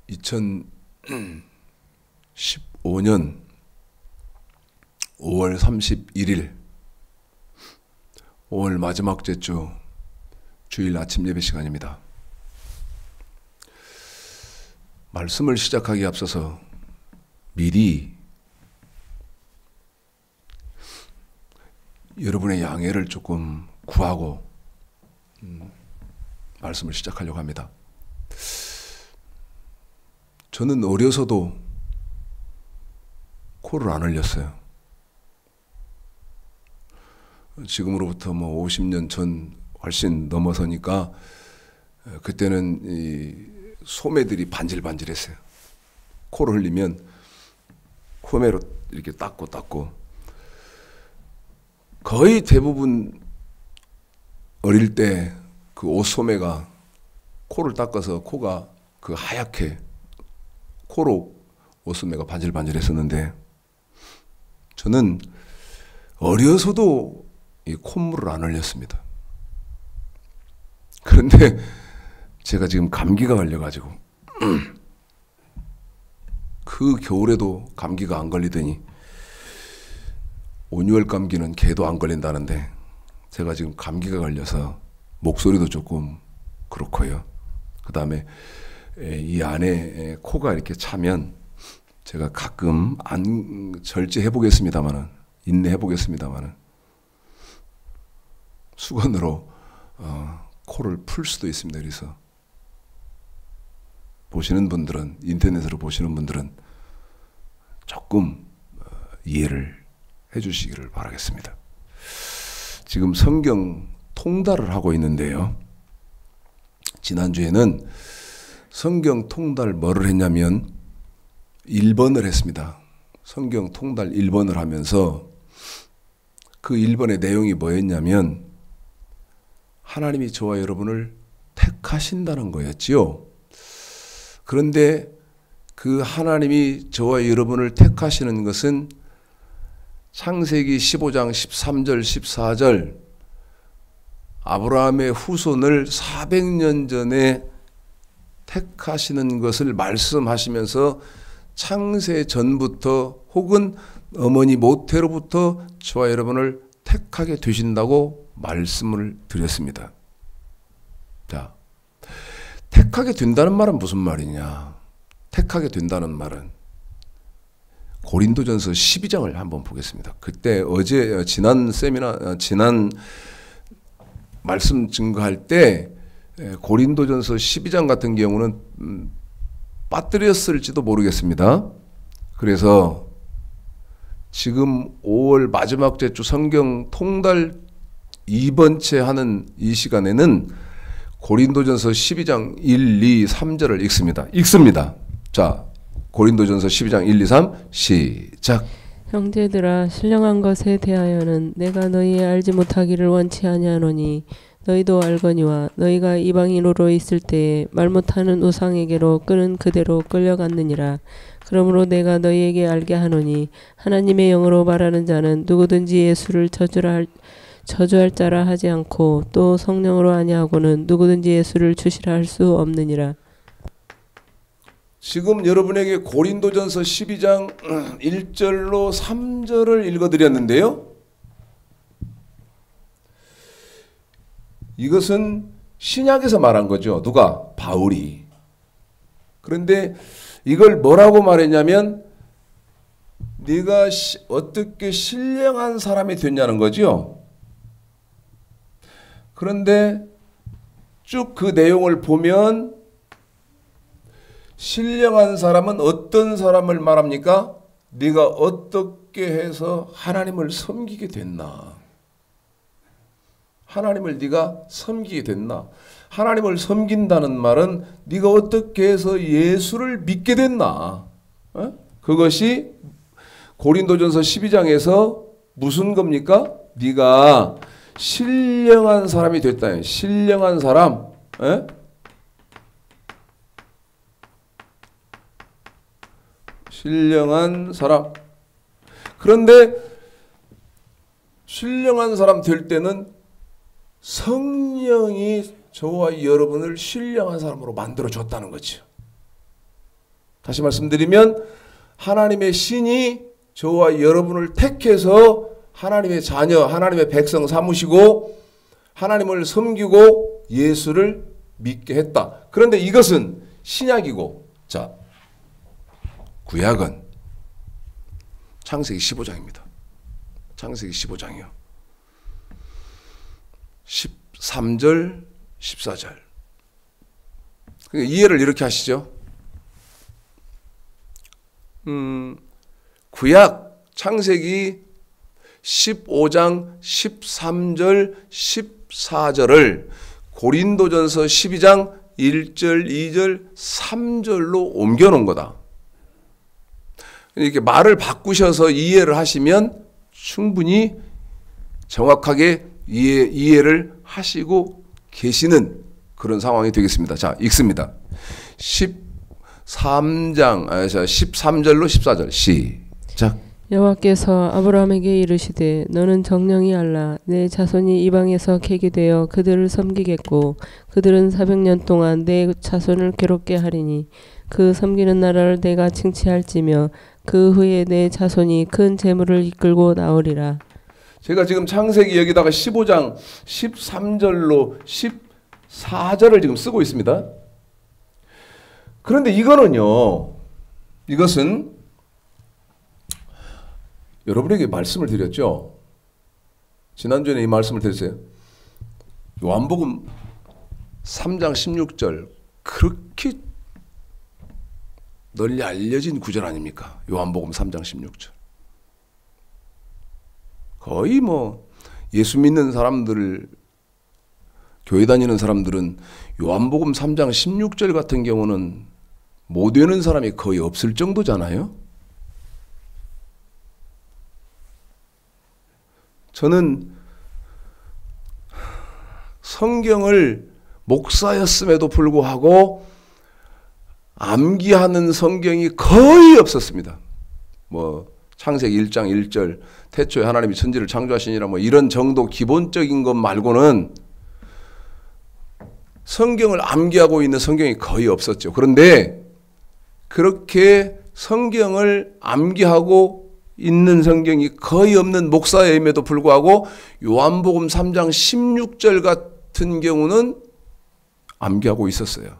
2015년 5월 31일 5월 마지막 주 주일 아침 예배 시간입니다. 말씀을 시작하기에 앞서서 미리 여러분의 양해를 조금 구하고 말씀을 시작하려고 합니다. 저는 어려서도 코를 안 흘렸어요. 지금으로부터 50년 전 훨씬 넘어서니까 그때는 이 소매들이 반질반질했어요. 코를 흘리면 소매로 이렇게 닦고 거의 대부분 어릴 때 그 옷 소매가 코를 닦아서 코가 그 하얗게 코로 옷 소매가 반질반질했었는데 저는 어려서도 이 콧물을 안 흘렸습니다. 그런데 제가 지금 감기가 걸려가지고 그 겨울에도 감기가 안 걸리더니 온유월 감기는 개도 안 걸린다는데 제가 지금 감기가 걸려서 목소리도 조금 그렇고요. 그 다음에 이 안에 코가 이렇게 차면 제가 가끔 절제해 보겠습니다만은 인내해 보겠습니다만은 수건으로 코를 풀 수도 있습니다. 그래서 보시는 분들은 인터넷으로 보시는 분들은 조금 이해를 해 주시기를 바라겠습니다. 지금 성경 통달을 하고 있는데요. 지난주에는 성경 통달 뭐를 했냐면 1번을 했습니다. 성경 통달 1번을 하면서 그 1번의 내용이 뭐였냐면 하나님이 저와 여러분을 택하신다는 거였지요. 그런데 그 하나님이 저와 여러분을 택하시는 것은 창세기 15장 13절 14절 아브라함의 후손을 400년 전에 택하시는 것을 말씀하시면서 창세 전부터 혹은 어머니 모태로부터 저와 여러분을 택하게 되신다고 말씀을 드렸습니다. 자, 택하게 된다는 말은 무슨 말이냐? 택하게 된다는 말은 고린도전서 12장을 한번 보겠습니다. 그때 지난 말씀 증거할 때 고린도전서 12장 같은 경우는 빠뜨렸을지도 모르겠습니다. 그래서 지금 5월 마지막 주 성경 통달 2번째 하는 이 시간에는 고린도전서 12장 1, 2, 3절을 읽습니다. 자, 고린도전서 12장 1, 2, 3 시작. 형제들아, 신령한 것에 대하여는 내가 너희 알지 못하기를 원치 아니하노니 너희도 알거니와 너희가 이방인으로 있을 때에 말 못하는 우상에게로 끄는 그대로 끌려갔느니라. 그러므로 내가 너희에게 알게 하노니 하나님의 영으로 말하는 자는 누구든지 예수를 저주할 자라 하지 않고 또 성령으로 아니하고는 누구든지 예수를 주시라 할 수 없느니라. 지금 여러분에게 고린도전서 12장 1절로 3절을 읽어드렸는데요. 이것은 신약에서 말한 거죠. 누가? 바울이. 그런데 이걸 뭐라고 말했냐면 네가 어떻게 신령한 사람이 됐냐는 거죠. 그런데 쭉 그 내용을 보면 신령한 사람은 어떤 사람을 말합니까? 네가 어떻게 해서 하나님을 섬기게 됐나? 하나님을 네가 섬기게 됐나? 하나님을 섬긴다는 말은 네가 어떻게 해서 예수를 믿게 됐나? 그것이 고린도전서 12장에서 무슨 겁니까? 네가 신령한 사람이 됐다. 신령한 사람. 신령한 사람. 그런데 신령한 사람 될 때는 성령이 저와 여러분을 신령한 사람으로 만들어줬다는 거죠. 다시 말씀드리면 하나님의 신이 저와 여러분을 택해서 하나님의 자녀, 하나님의 백성 삼으시고 하나님을 섬기고 예수를 믿게 했다. 그런데 이것은 신약이고, 자, 구약은 창세기 15장입니다. 창세기 15장이요. 13절, 14절. 이해를 이렇게 하시죠. 구약 창세기 15장 13절 14절을 고린도전서 12장 1절 2절 3절로 옮겨놓은 거다. 이렇게 말을 바꾸셔서 이해를 하시면 충분히 정확하게 이해를 하시고 계시는 그런 상황이 되겠습니다. 자, 읽습니다. 13절로 14절 시작. 여호와께서 아브라함에게 이르시되 너는 정령이 알라. 내 자손이 이방에서 개게 되어 그들을 섬기겠고 그들은 400년 동안 내 자손을 괴롭게 하리니 그 섬기는 나라를 내가 칭찬할지며 그 후에 내 자손이 큰 재물을 이끌고 나오리라. 제가 지금 창세기 여기다가 15장 13절로 14절을 지금 쓰고 있습니다. 그런데 이것은 여러분에게 말씀을 드렸죠. 지난주에 이 말씀을 드렸어요. 요한복음 3장 16절 그렇게 널리 알려진 구절 아닙니까? 요한복음 3장 16절. 거의 예수 믿는 사람들, 교회 다니는 사람들은 요한복음 3장 16절 같은 경우는 못 외우는 사람이 거의 없을 정도잖아요. 저는 성경을 목사였음에도 불구하고 암기하는 성경이 거의 없었습니다. 창세기 1장 1절 태초에 하나님이 천지를 창조하시니라 이런 정도 기본적인 것 말고는 성경을 암기하고 있는 성경이 거의 없었죠. 그런데 그렇게 성경을 암기하고 있는 성경이 거의 없는 목사임에도 불구하고 요한복음 3장 16절 같은 경우는 암기하고 있었어요.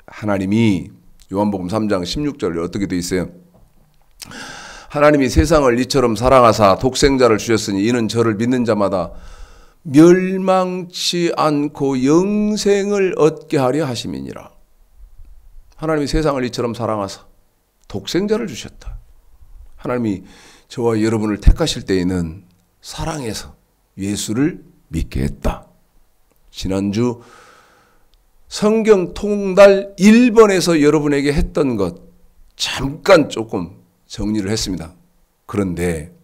하나님이 요한복음 3장 16절에 어떻게 되어 있어요? 하나님이 세상을 이처럼 사랑하사 독생자를 주셨으니 이는 저를 믿는 자마다 멸망치 않고 영생을 얻게 하려 하심이니라. 하나님이 세상을 이처럼 사랑하사 독생자를 주셨다. 하나님이 저와 여러분을 택하실 때에는 사랑해서 예수를 믿게 했다. 지난주 성경 통달 1번에서 여러분에게 했던 것 잠깐 조금 정리를 했습니다. 그런데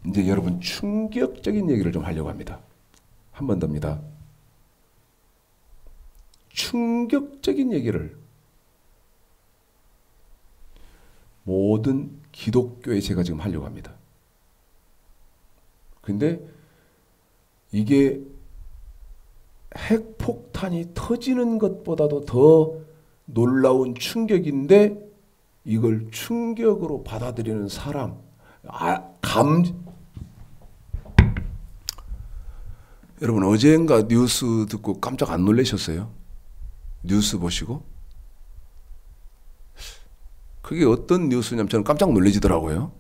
이제 여러분 충격적인 얘기를 좀 하려고 합니다. 한 번 더입니다. 충격적인 얘기를 모든 기독교에 제가 지금 하려고 합니다. 근데 이게 핵폭탄이 터지는 것보다도 더 놀라운 충격인데 이걸 충격으로 받아들이는 사람, 여러분 어제인가 뉴스 듣고 깜짝 안 놀라셨어요? 뉴스 보시고? 그게 어떤 뉴스냐면 저는 깜짝 놀라지더라고요.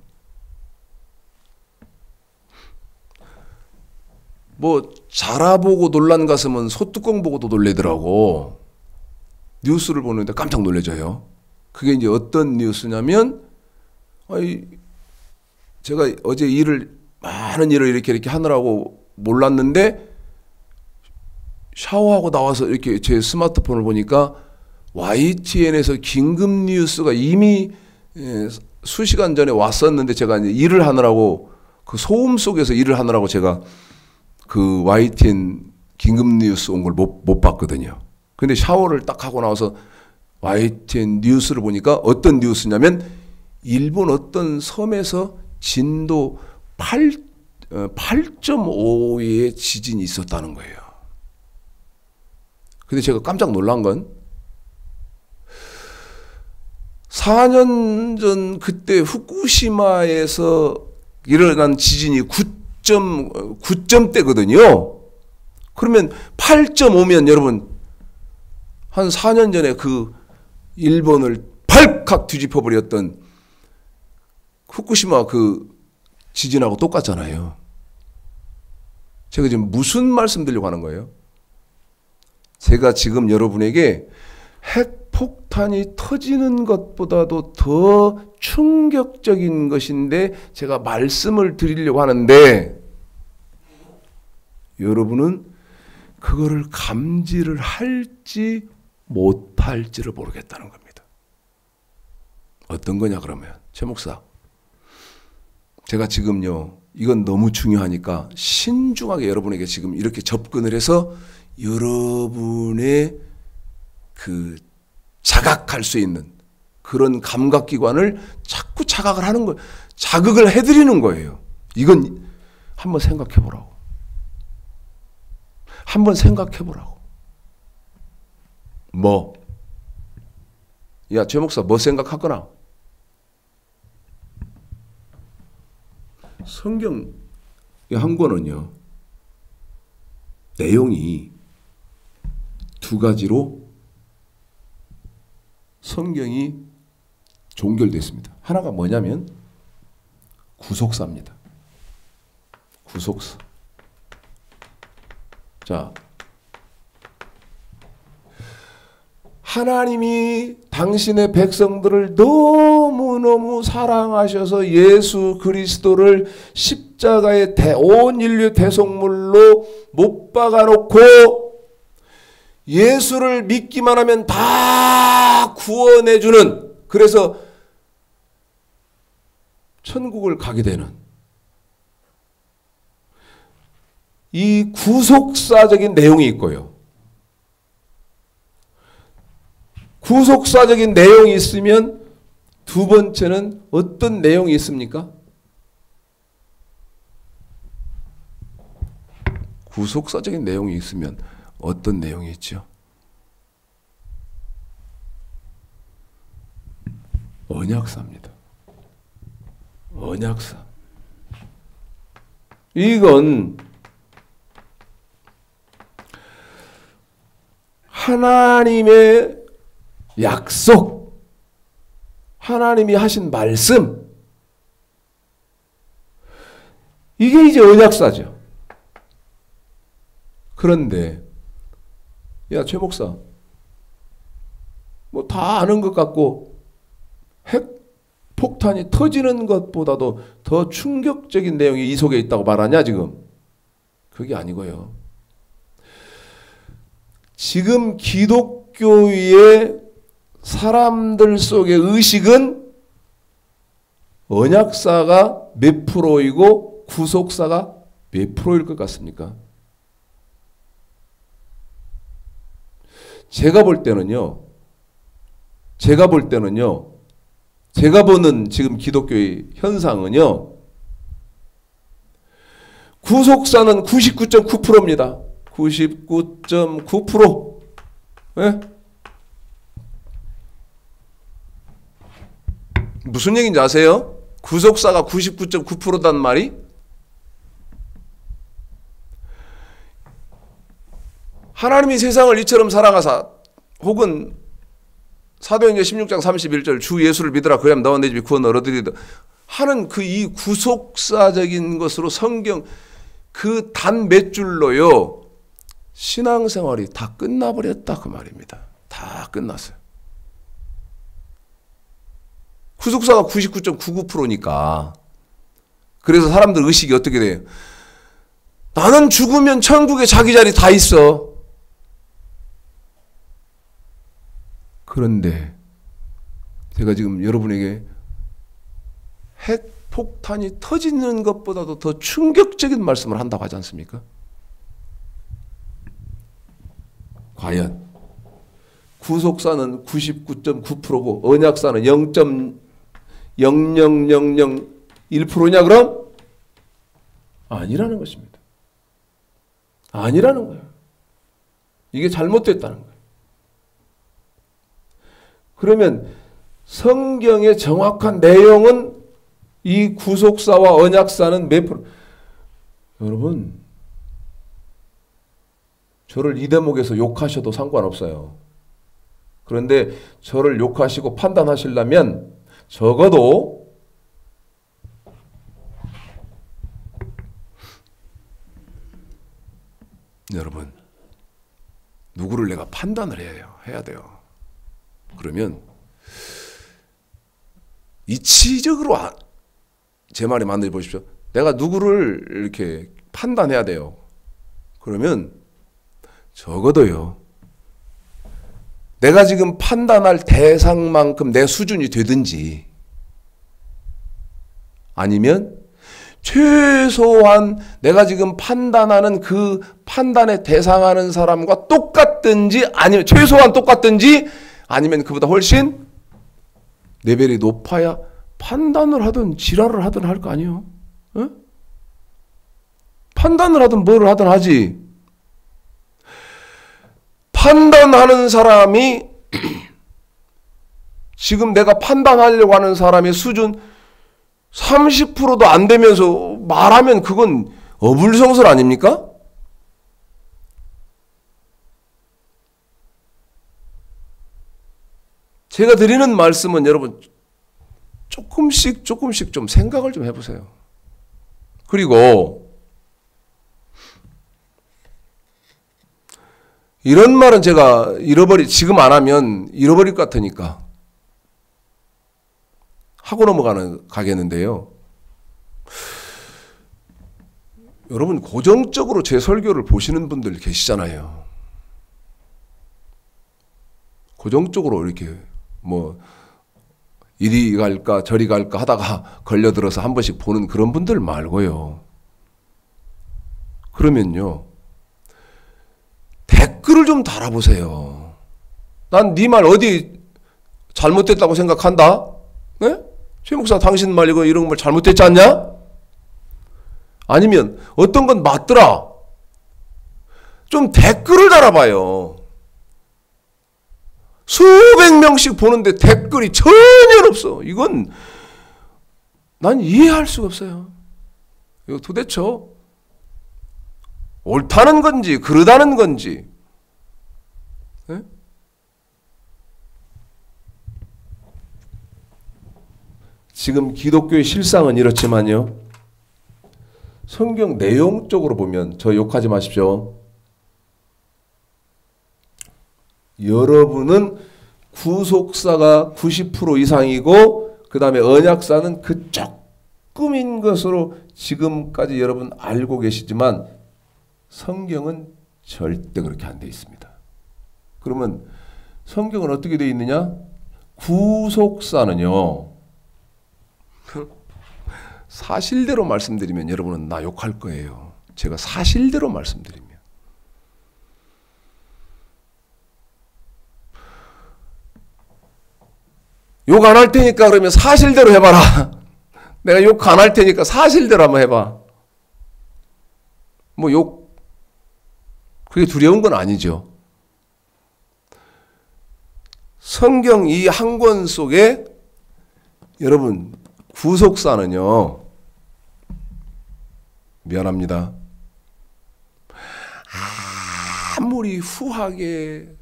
자라보고 놀란 가슴은 소뚜껑 보고도 놀래더라고. 뉴스를 보는데 깜짝 놀라져요. 그게 이제 어떤 뉴스냐면, 제가 어제 많은 일을 이렇게 하느라고 몰랐는데, 샤워하고 나와서 이렇게 제 스마트폰을 보니까 YTN에서 긴급 뉴스가 이미 수시간 전에 왔었는데 제가 이제 일을 하느라고 그 소음 속에서 일을 하느라고 제가 그 YTN 긴급 뉴스 온 걸 못 봤거든요. 근데 샤워를 딱 하고 나와서 YTN 뉴스를 보니까 어떤 뉴스냐면 일본 어떤 섬에서 진도 8.5의 지진이 있었다는 거예요. 근데 제가 깜짝 놀란 건 4년 전 그때 후쿠시마에서 일어난 지진이 9점대거든요. 그러면 8.5면 여러분 한 4년 전에 그 일본을 발칵 뒤집어 버렸던 후쿠시마 그 지진하고 똑같잖아요. 제가 지금 무슨 말씀 드리려고 하는 거예요? 제가 지금 여러분에게 핵폭탄이 터지는 것보다도 더 충격적인 것인데 제가 말씀을 드리려고 하는데 여러분은 그거를 감지를 할지 못할지를 모르겠다는 겁니다. 어떤 거냐 그러면 최 목사, 제가 지금요 이건 너무 중요하니까 신중하게 여러분에게 지금 이렇게 접근을 해서 여러분의 그 자각할 수 있는 그런 감각기관을 자꾸 자각을 하는 거예요. 자극을 해드리는 거예요. 이건 한번 생각해 보라고. 한번 생각해 보라고. 뭐? 야, 최 목사 뭐 생각하거나? 성경 한 권은요. 내용이 두 가지로 성경이 종결됐습니다. 하나가 뭐냐면 구속사입니다. 구속사. 자, 하나님이 당신의 백성들을 너무너무 사랑하셔서 예수 그리스도를 십자가의 온 인류 대속물로 못 박아놓고 예수를 믿기만 하면 다 구원해주는, 그래서 천국을 가게 되는 이 구속사적인 내용이 있고요. 구속사적인 내용이 있으면 두 번째는 어떤 내용이 있습니까? 구속사적인 내용이 있으면 어떤 내용이 있죠? 언약사입니다. 언약사. 이건 하나님의 약속, 하나님이 하신 말씀, 이게 이제 언약사죠. 그런데 야, 최 목사 뭐 다 아는 것 같고 핵폭탄이 터지는 것보다도 더 충격적인 내용이 이 속에 있다고 말하냐 지금? 그게 아니고요. 지금 기독교의 사람들 속의 의식은 언약사가 몇 프로이고 구속사가 몇 프로일 것 같습니까? 제가 볼 때는요, 제가 보는 지금 기독교의 현상은요, 구속사는 99.9%입니다. 99.9%. 예? 무슨 얘기인지 아세요? 구속사가 99.9%단 말이? 하나님이 세상을 이처럼 사랑하사, 혹은 사도행전 16장 31절 주 예수를 믿으라 그리하면 너와 내 집이 구원을 얻으리다 하는 그 이 구속사적인 것으로 성경 그 단 몇 줄로요 신앙생활이 다 끝나버렸다 그 말입니다. 다 끝났어요. 구속사가 99.99%니까. 그래서 사람들 의식이 어떻게 돼요? 나는 죽으면 천국에 자기 자리 다 있어. 그런데 제가 지금 여러분에게 핵폭탄이 터지는 것보다도 더 충격적인 말씀을 한다고 하지 않습니까? 과연 구속사는 99.9%고 언약사는 0.00001%냐 그럼? 아니라는 것입니다. 아니라는 거예요. 이게 잘못됐다는 거예요. 그러면 성경의 정확한 내용은 이 구속사와 언약사는 몇 프로? 여러분, 저를 이 대목에서 욕하셔도 상관없어요. 그런데 저를 욕하시고 판단하시려면 적어도 여러분, 누구를 내가 판단을 해야 돼요. 그러면 이치적으로 제 말에 만들어 보십시오. 내가 누구를 이렇게 판단해야 돼요. 그러면 적어도요, 내가 지금 판단할 대상만큼 내 수준이 되든지, 아니면 최소한 내가 지금 판단하는 그 판단에 대상하는 사람과 똑같든지, 아니면 최소한 똑같든지, 아니면 그보다 훨씬 레벨이 높아야 판단을 하든 지랄을 하든 할 거 아니에요? 어? 판단을 하든 뭐를 하든 하지. 판단하는 사람이 지금 내가 판단하려고 하는 사람의 수준 30%도 안 되면서 말하면 그건 어불성설 아닙니까? 제가 드리는 말씀은 여러분 조금씩 좀 생각을 좀 해보세요. 그리고 이런 말은 제가 지금 안 하면 잃어버릴 것 같으니까 하고 가겠는데요. 여러분 고정적으로 제 설교를 보시는 분들 계시잖아요. 고정적으로 이렇게 뭐 이리 갈까 저리 갈까 하다가 걸려들어서 한 번씩 보는 그런 분들 말고요. 그러면요, 댓글을 좀 달아보세요. 난 네 말 어디 잘못됐다고 생각한다? 네? 최 목사 당신 말 이런 말 잘못됐지 않냐? 아니면 어떤 건 맞더라. 좀 댓글을 달아봐요. 수백 명씩 보는데 댓글이 전혀 없어. 이건 난 이해할 수가 없어요. 이거 도대체 옳다는 건지 그르다는 건지. 네? 지금 기독교의 실상은 이렇지만요, 성경 내용적으로 보면 저 욕하지 마십시오. 여러분은 구속사가 90% 이상이고 그 다음에 언약사는 그 조금인 것으로 지금까지 여러분 알고 계시지만 성경은 절대 그렇게 안 돼 있습니다. 그러면 성경은 어떻게 돼 있느냐? 구속사는요, 사실대로 말씀드리면 여러분은 나 욕할 거예요. 제가 사실대로 말씀드리면. 욕 안 할 테니까 그러면 사실대로 해봐라. 내가 욕 안 할 테니까 사실대로 한번 해봐. 뭐 그게 두려운 건 아니죠. 성경 이 한 권 속에 여러분 구속사는요, 미안합니다, 아무리 후하게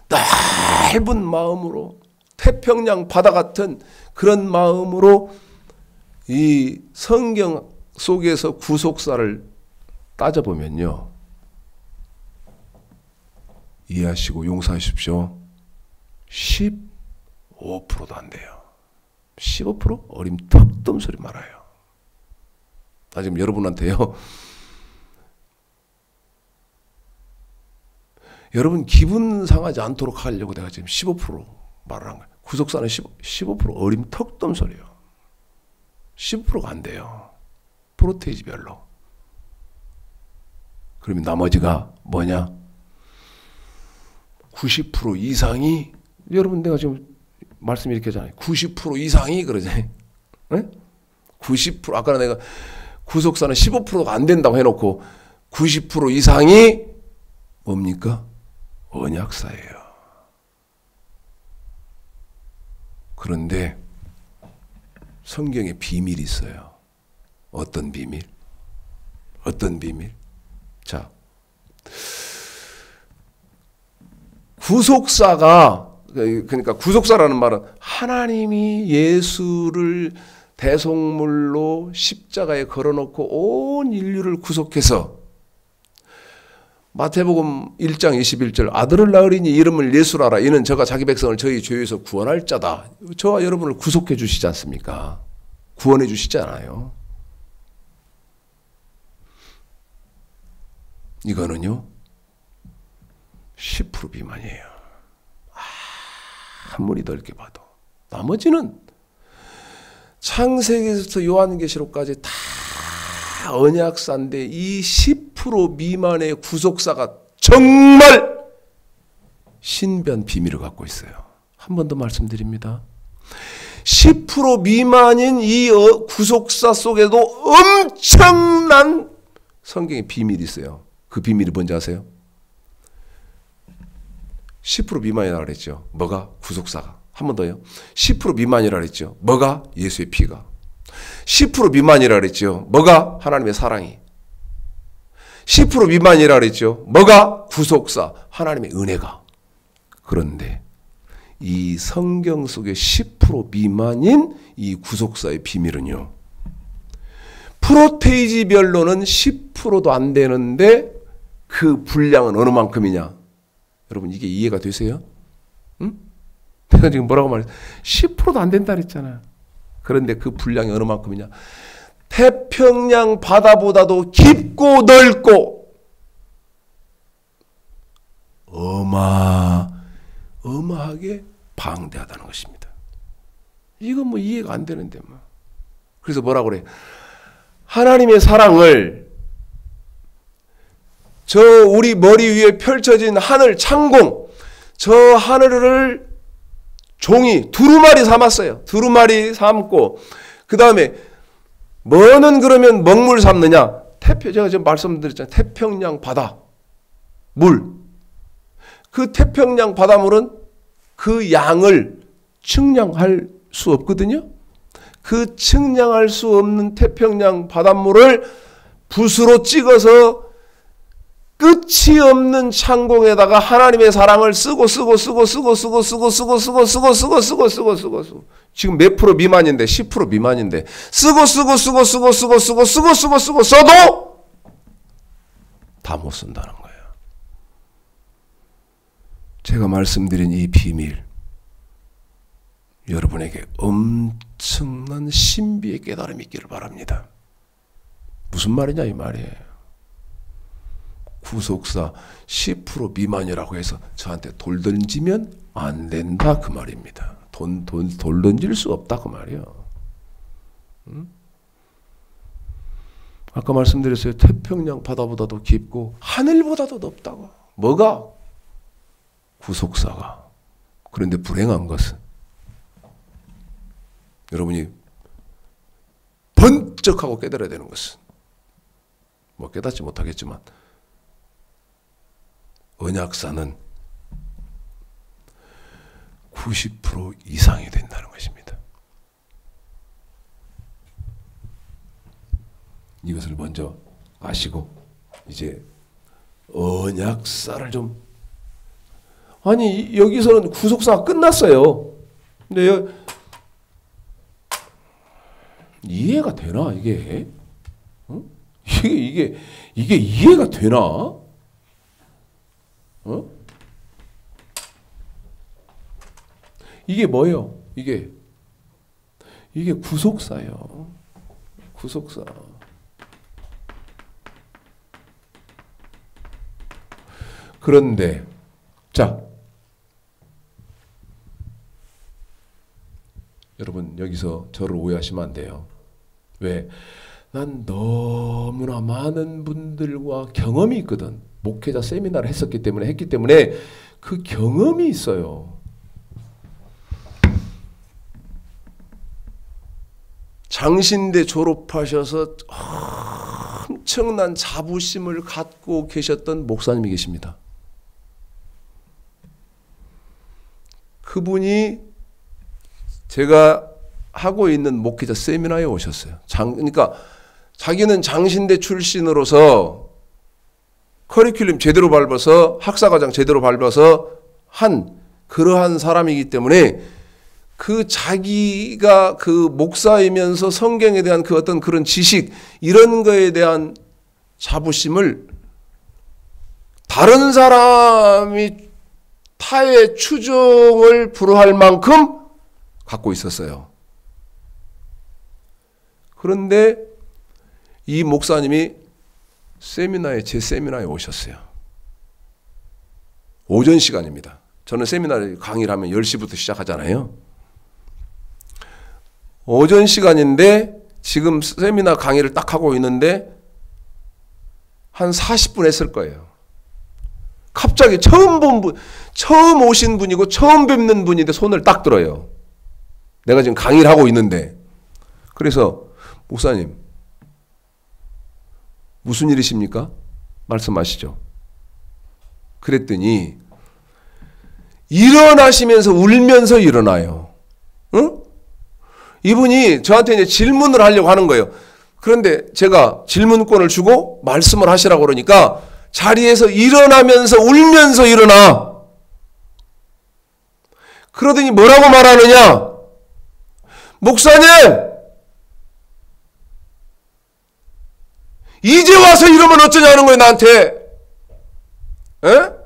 넓은 마음으로 태평양 바다 같은 그런 마음으로 이 성경 속에서 구속사를 따져보면요, 이해하시고 용서하십시오, 15%도 안 돼요. 15%? 어림 턱덤 소리 말아요. 나 지금 여러분한테요, 여러분 기분 상하지 않도록 하려고 내가 지금 15% 말을 한 거예요. 구속사는 15% 어림 턱덤 소리예요. 15%가 안 돼요. 프로테이지별로. 그러면 나머지가 뭐냐? 90% 이상이, 여러분 내가 지금 말씀 이렇게 하잖아요. 90% 이상이 그러잖아요. 네? 90% 아까 내가 구속사는 15%가 안 된다고 해놓고 90% 이상이 뭡니까? 언약사예요. 그런데 성경에 비밀이 있어요. 어떤 비밀? 어떤 비밀? 자, 구속사가, 그러니까 구속사라는 말은 하나님이 예수를 대속물로 십자가에 걸어놓고 온 인류를 구속해서 마태복음 1장 21절 아들을 낳으리니 이름을 예수라 하라. 이는 저가 자기 백성을 저희 죄에서 구원할 자다. 저와 여러분을 구속해 주시지 않습니까? 구원해 주시지 않아요. 이거는요 10% 미만이에요. 아무리 넓게 봐도. 나머지는 창세기에서부터 요한계시록까지 다 언약사인데 이 10% 미만의 구속사가 정말 신비한 비밀을 갖고 있어요. 한 번 더 말씀드립니다. 10% 미만인 이 구속사 속에도 엄청난 성경의 비밀이 있어요. 그 비밀이 뭔지 아세요? 10% 미만이라고 그랬죠. 뭐가? 구속사가. 한 번 더요. 10% 미만이라고 그랬죠. 뭐가? 예수의 피가. 10% 미만이라고 그랬죠. 뭐가? 하나님의 사랑이. 10% 미만이라고 그랬죠. 뭐가? 구속사. 하나님의 은혜가. 그런데 이 성경 속의 10% 미만인 이 구속사의 비밀은요. 프로테이지별로는 10%도 안 되는데 그 분량은 어느 만큼이냐? 여러분 이게 이해가 되세요? 응? 내가 지금 뭐라고 말했어? 10%도 안 된다 그랬잖아. 그런데 그 분량이 어느 만큼이냐? 태평양 바다보다도 깊고 넓고 어마하게 방대하다는 것입니다. 이건 뭐 이해가 안 되는데 뭐. 그래서 뭐라고 그래? 하나님의 사랑을 저 우리 머리 위에 펼쳐진 하늘 창공, 저 하늘을 종이 두루마리 삼았어요. 두루마리 삼고 그 다음에 뭐는 그러면 먹물 삼느냐? 제가 지금 말씀드렸잖아요. 태평양 바다 물. 그 태평양 바다물은 그 양을 측량할 수 없거든요. 그 측량할 수 없는 태평양 바닷물을 붓으로 찍어서 끝이 없는 창공에다가 하나님의 사랑을 쓰고 지금 몇 프로 미만인데 10% 미만인데 쓰고 써도 다 못 쓴다는 거예요. 제가 말씀드린 이 비밀 여러분에게 엄청난 신비의 깨달음이 있기를 바랍니다. 무슨 말이냐 이 말이에요. 구속사 10% 미만이라고 해서 저한테 돌 던지면 안 된다 그 말입니다. 돌 던질 수 없다 그 말이에요. 응? 아까 말씀드렸어요. 태평양 바다보다도 깊고 하늘보다도 높다고. 뭐가? 구속사가. 그런데 불행한 것은 여러분이 번쩍하고 깨달아야 되는 것은 뭐 깨닫지 못하겠지만 언약사는 90% 이상이 된다는 것입니다. 이것을 먼저 아시고 이제 언약사를 좀 아니 여기서는 구속사가 끝났어요. 근데 이해가 되나 이게? 어? 이게 이해가 되나? 어? 이게 뭐예요? 이게 구속사예요. 구속사. 그런데 자 여러분 여기서 저를 오해하시면 안 돼요. 왜? 난 너무나 많은 분들과 경험이 있거든. 목회자 세미나를 했기 때문에 그 경험이 있어요. 장신대 졸업하셔서 엄청난 자부심을 갖고 계셨던 목사님이 계십니다. 그분이 제가 하고 있는 목회자 세미나에 오셨어요. 그러니까 자기는 장신대 출신으로서 커리큘럼 제대로 밟아서 학사과정 제대로 밟아서 한 그러한 사람이기 때문에 그 자기가 그 목사이면서 성경에 대한 그 어떤 그런 지식 이런 거에 대한 자부심을 다른 사람이 타의 추종을 불허할 만큼 갖고 있었어요. 그런데 이 목사님이 제 세미나에 오셨어요. 오전 시간입니다. 저는 세미나를 강의를 하면 10시부터 시작하잖아요. 오전 시간인데 지금 세미나 강의를 딱 하고 있는데 한 40분 했을 거예요. 갑자기 처음 오신 분이고 처음 뵙는 분인데 손을 딱 들어요. 내가 지금 강의를 하고 있는데. 그래서 목사님 무슨 일이십니까? 말씀하시죠. 그랬더니 일어나시면서 울면서 일어나요. 응? 이분이 저한테 이제 질문을 하려고 하는 거예요. 그런데 제가 질문권을 주고 말씀을 하시라고 그러니까 자리에서 일어나면서 울면서 일어나. 그러더니 뭐라고 말하느냐? 목사님! 이제 와서 이러면 어쩌냐는 거예요, 나한테. 에?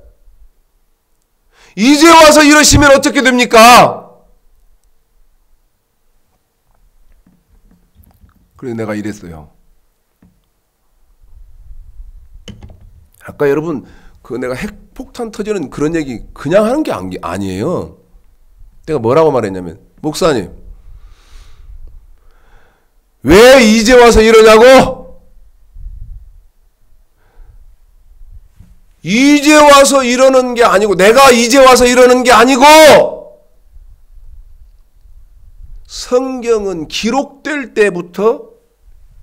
이제 와서 이러시면 어떻게 됩니까? 그래서 내가 이랬어요. 아까 여러분 그 내가 핵폭탄 터지는 그런 얘기 그냥 하는 게 아니에요. 내가 뭐라고 말했냐면 목사님 왜 이제 와서 이러냐고? 이제 와서 이러는 게 아니고 내가 이제 와서 이러는 게 아니고 성경은 기록될 때부터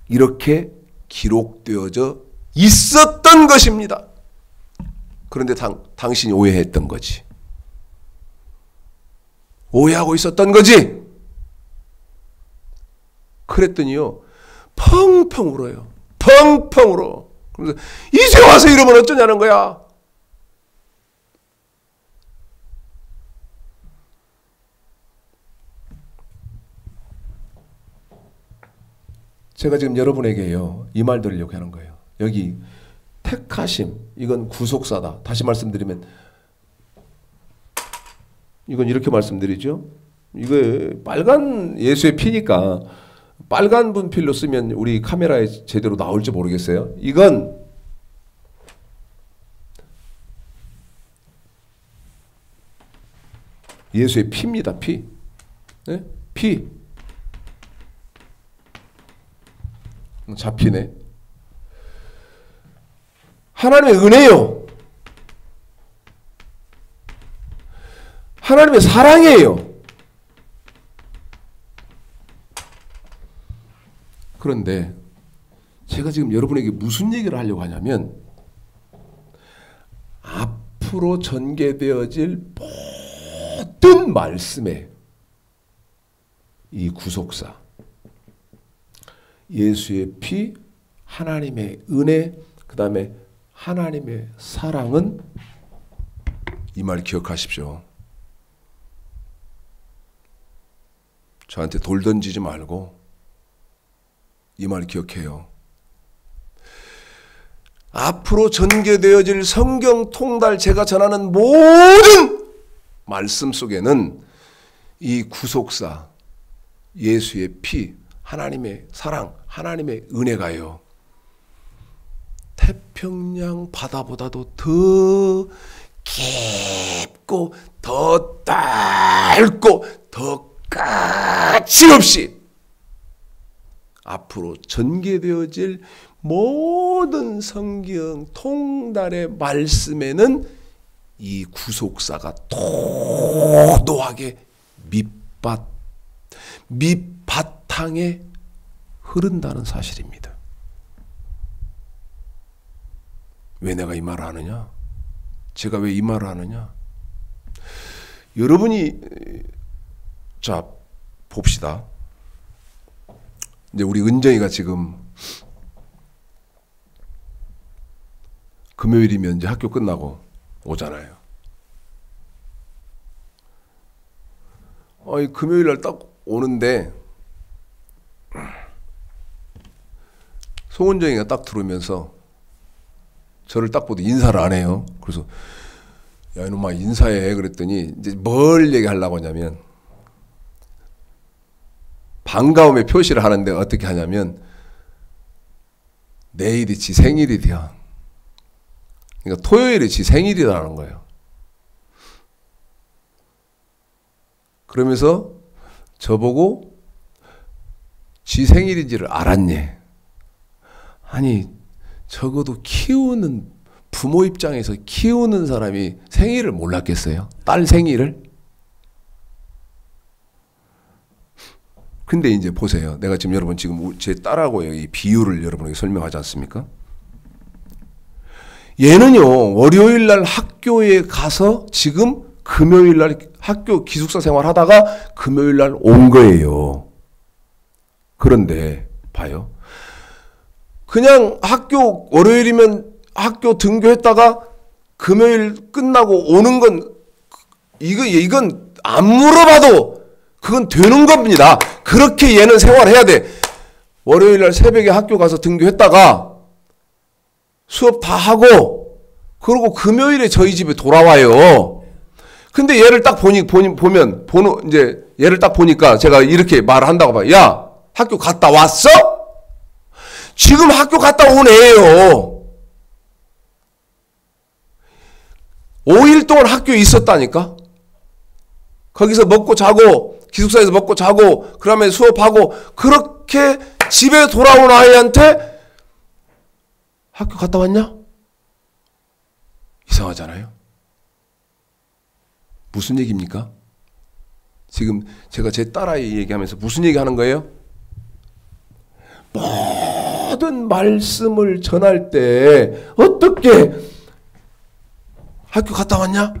이렇게 기록되어져 있었던 것입니다. 그런데 당신이 오해했던 거지. 오해하고 있었던 거지. 그랬더니요. 펑펑 울어요. 펑펑 울어. 그래서 이제 와서 이러면 어쩌냐는 거야. 제가 지금 여러분에게요. 이 말 드리려고 하는 거예요. 여기 택하심, 이건 구속사다. 다시 말씀드리면 이건 이렇게 말씀드리죠. 이거 빨간 예수의 피니까 빨간 분필로 쓰면 우리 카메라에 제대로 나올지 모르겠어요. 이건 예수의 피입니다. 피. 네? 피. 잡히네. 하나님의 은혜요. 하나님의 사랑이에요. 그런데 제가 지금 여러분에게 무슨 얘기를 하려고 하냐면 앞으로 전개되어질 모든 말씀에 이 구속사, 예수의 피, 하나님의 은혜, 그 다음에 하나님의 사랑은 이 말 기억하십시오. 저한테 돌 던지지 말고 이 말 기억해요. 앞으로 전개되어질 성경 통달 제가 전하는 모든 말씀 속에는 이 구속사, 예수의 피, 하나님의 사랑, 하나님의 은혜가요. 태평양 바다보다도 더 깊고 더 넓고 더 까칠없이 앞으로 전개되어질 모든 성경 통달의 말씀에는 이 구속사가 도도하게 밑바탕에 흐른다는 사실입니다. 왜 내가 이 말을 하느냐? 제가 왜 이 말을 하느냐? 여러분이 자 봅시다. 이제 우리 은정이가 지금 금요일이면 이제 학교 끝나고 오잖아요. 금요일 날 딱 오는데 송은정이가 딱 들어오면서 저를 딱 보고 인사를 안 해요. 그래서 야 이놈아 인사해 그랬더니 이제 뭘 얘기하려고 하냐면 반가움의 표시를 하는데 어떻게 하냐면 내일이 지 생일이야. 그러니까 토요일이 지 생일이라는 거예요. 그러면서 저보고 지 생일인지를 알았니? 아니 적어도 키우는 부모 입장에서 키우는 사람이 생일을 몰랐겠어요? 딸 생일을? 근데 이제 보세요. 내가 지금 여러분 지금 제 딸하고 이 비유를 여러분에게 설명하지 않습니까? 얘는요 월요일 날 학교에 가서 지금 금요일 날 학교 기숙사 생활하다가 금요일 날 온 거예요. 그런데 봐요. 그냥 학교 월요일이면 학교 등교했다가 금요일 끝나고 오는 건 이건 안 물어봐도 그건 되는 겁니다. 그렇게 얘는 생활해야 돼. 월요일 날 새벽에 학교 가서 등교했다가 수업 다 하고 그리고 금요일에 저희 집에 돌아와요. 근데 얘를 딱 보면 이제 얘를 딱 보니까 제가 이렇게 말을 한다고 봐요. 야, 학교 갔다 왔어? 지금 학교 갔다 온 애예요. 5일 동안 학교에 있었다니까. 거기서 먹고 자고 기숙사에서 먹고 자고 그다음에 수업하고 그렇게 집에 돌아온 아이한테 학교 갔다 왔냐? 이상하잖아요. 무슨 얘기입니까? 지금 제가 제 딸아이 얘기하면서 무슨 얘기하는 거예요? 모든 말씀을 전할 때 어떻게 학교 갔다 왔냐?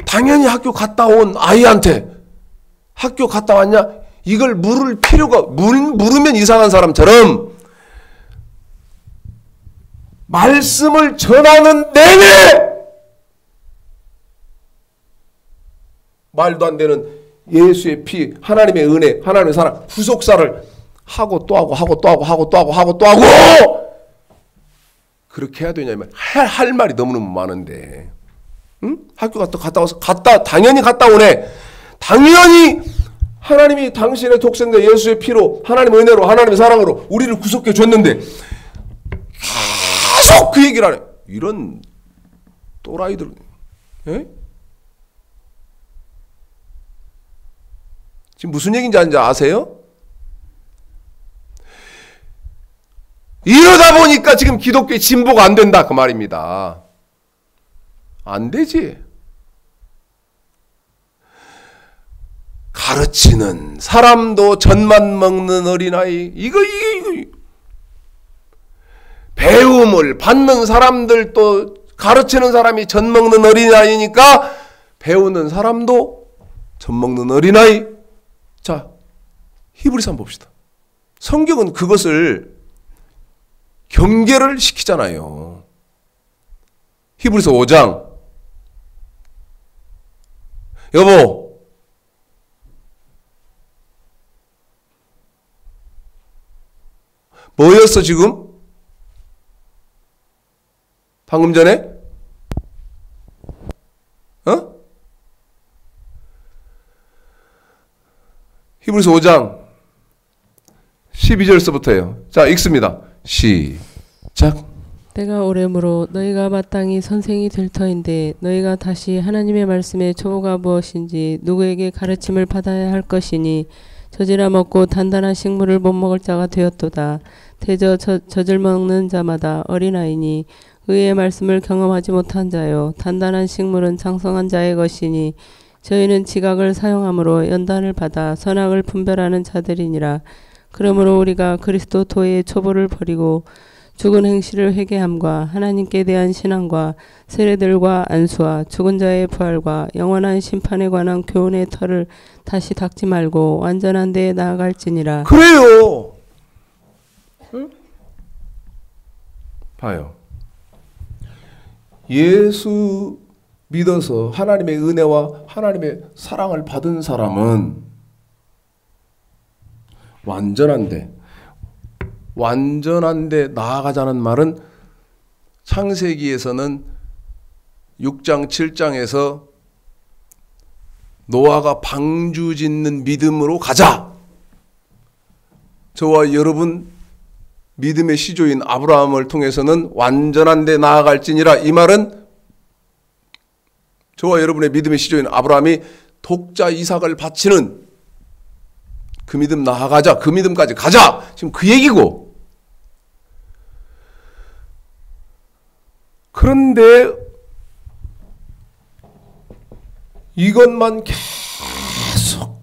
당연히 학교 갔다 온 아이한테 학교 갔다 왔냐? 이걸 물을 필요가 물으면 이상한 사람처럼 말씀을 전하는 내내 말도 안 되는 예수의 피, 하나님의 은혜, 하나님의 사랑, 후속사를 하고 또 하고 하고 또 하고 하고 또 하고 하고 또 하고 그렇게 해야 되냐면 할 말이 너무너무 많은데 응? 학교 갔다 와서 당연히 갔다 오네. 당연히 하나님이 당신의 독생자 예수의 피로 하나님의 은혜로 하나님의 사랑으로 우리를 구속해 줬는데 계속 그 얘기를 하네. 이런 또라이들. 에? 지금 무슨 얘기인지 아세요? 이러다 보니까 지금 기독교의 진보가 안 된다 그 말입니다. 안 되지. 가르치는 사람도 젖만 먹는 어린아이 이거 배움을 받는 사람들도 가르치는 사람이 젖 먹는 어린아이니까 배우는 사람도 젖 먹는 어린아이. 자, 히브리서 한번 봅시다. 성경은 그것을 경계를 시키잖아요. 히브리서 5장. 여보, 뭐였어 지금? 방금 전에? 히브리서 5장 12절서부터예요. 자, 읽습니다. 시작. 때가 오래므로 너희가 마땅히 선생이 될 터인데 너희가 다시 하나님의 말씀의 초보가 무엇인지 누구에게 가르침을 받아야 할 것이니 젖이나 먹고 단단한 식물을 못 먹을 자가 되었도다. 대저 젖을 먹는 자마다 어린아이니 의의 말씀을 경험하지 못한 자요 단단한 식물은 장성한 자의 것이니 저희는 지각을 사용함으로 연단을 받아 선악을 분별하는 자들이니라. 그러므로 우리가 그리스도 도의 초보를 버리고 죽은 행실을 회개함과 하나님께 대한 신앙과 세례들과 안수와 죽은 자의 부활과 영원한 심판에 관한 교훈의 털을 다시 닦지 말고 완전한 데에 나아갈지니라. 그래요. 응? 봐요. 예수 믿어서 하나님의 은혜와 하나님의 사랑을 받은 사람은 완전한데 나아가자는 말은 창세기에서는 6장 7장에서 노아가 방주 짓는 믿음으로 가자. 저와 여러분 믿음의 시조인 아브라함을 통해서는 완전한 데 나아갈지니라. 이 말은 저와 여러분의 믿음의 시조인 아브라함이 독자 이삭을 바치는 그 믿음 나아가자. 그 믿음까지 가자. 지금 그 얘기고. 그런데 이것만 계속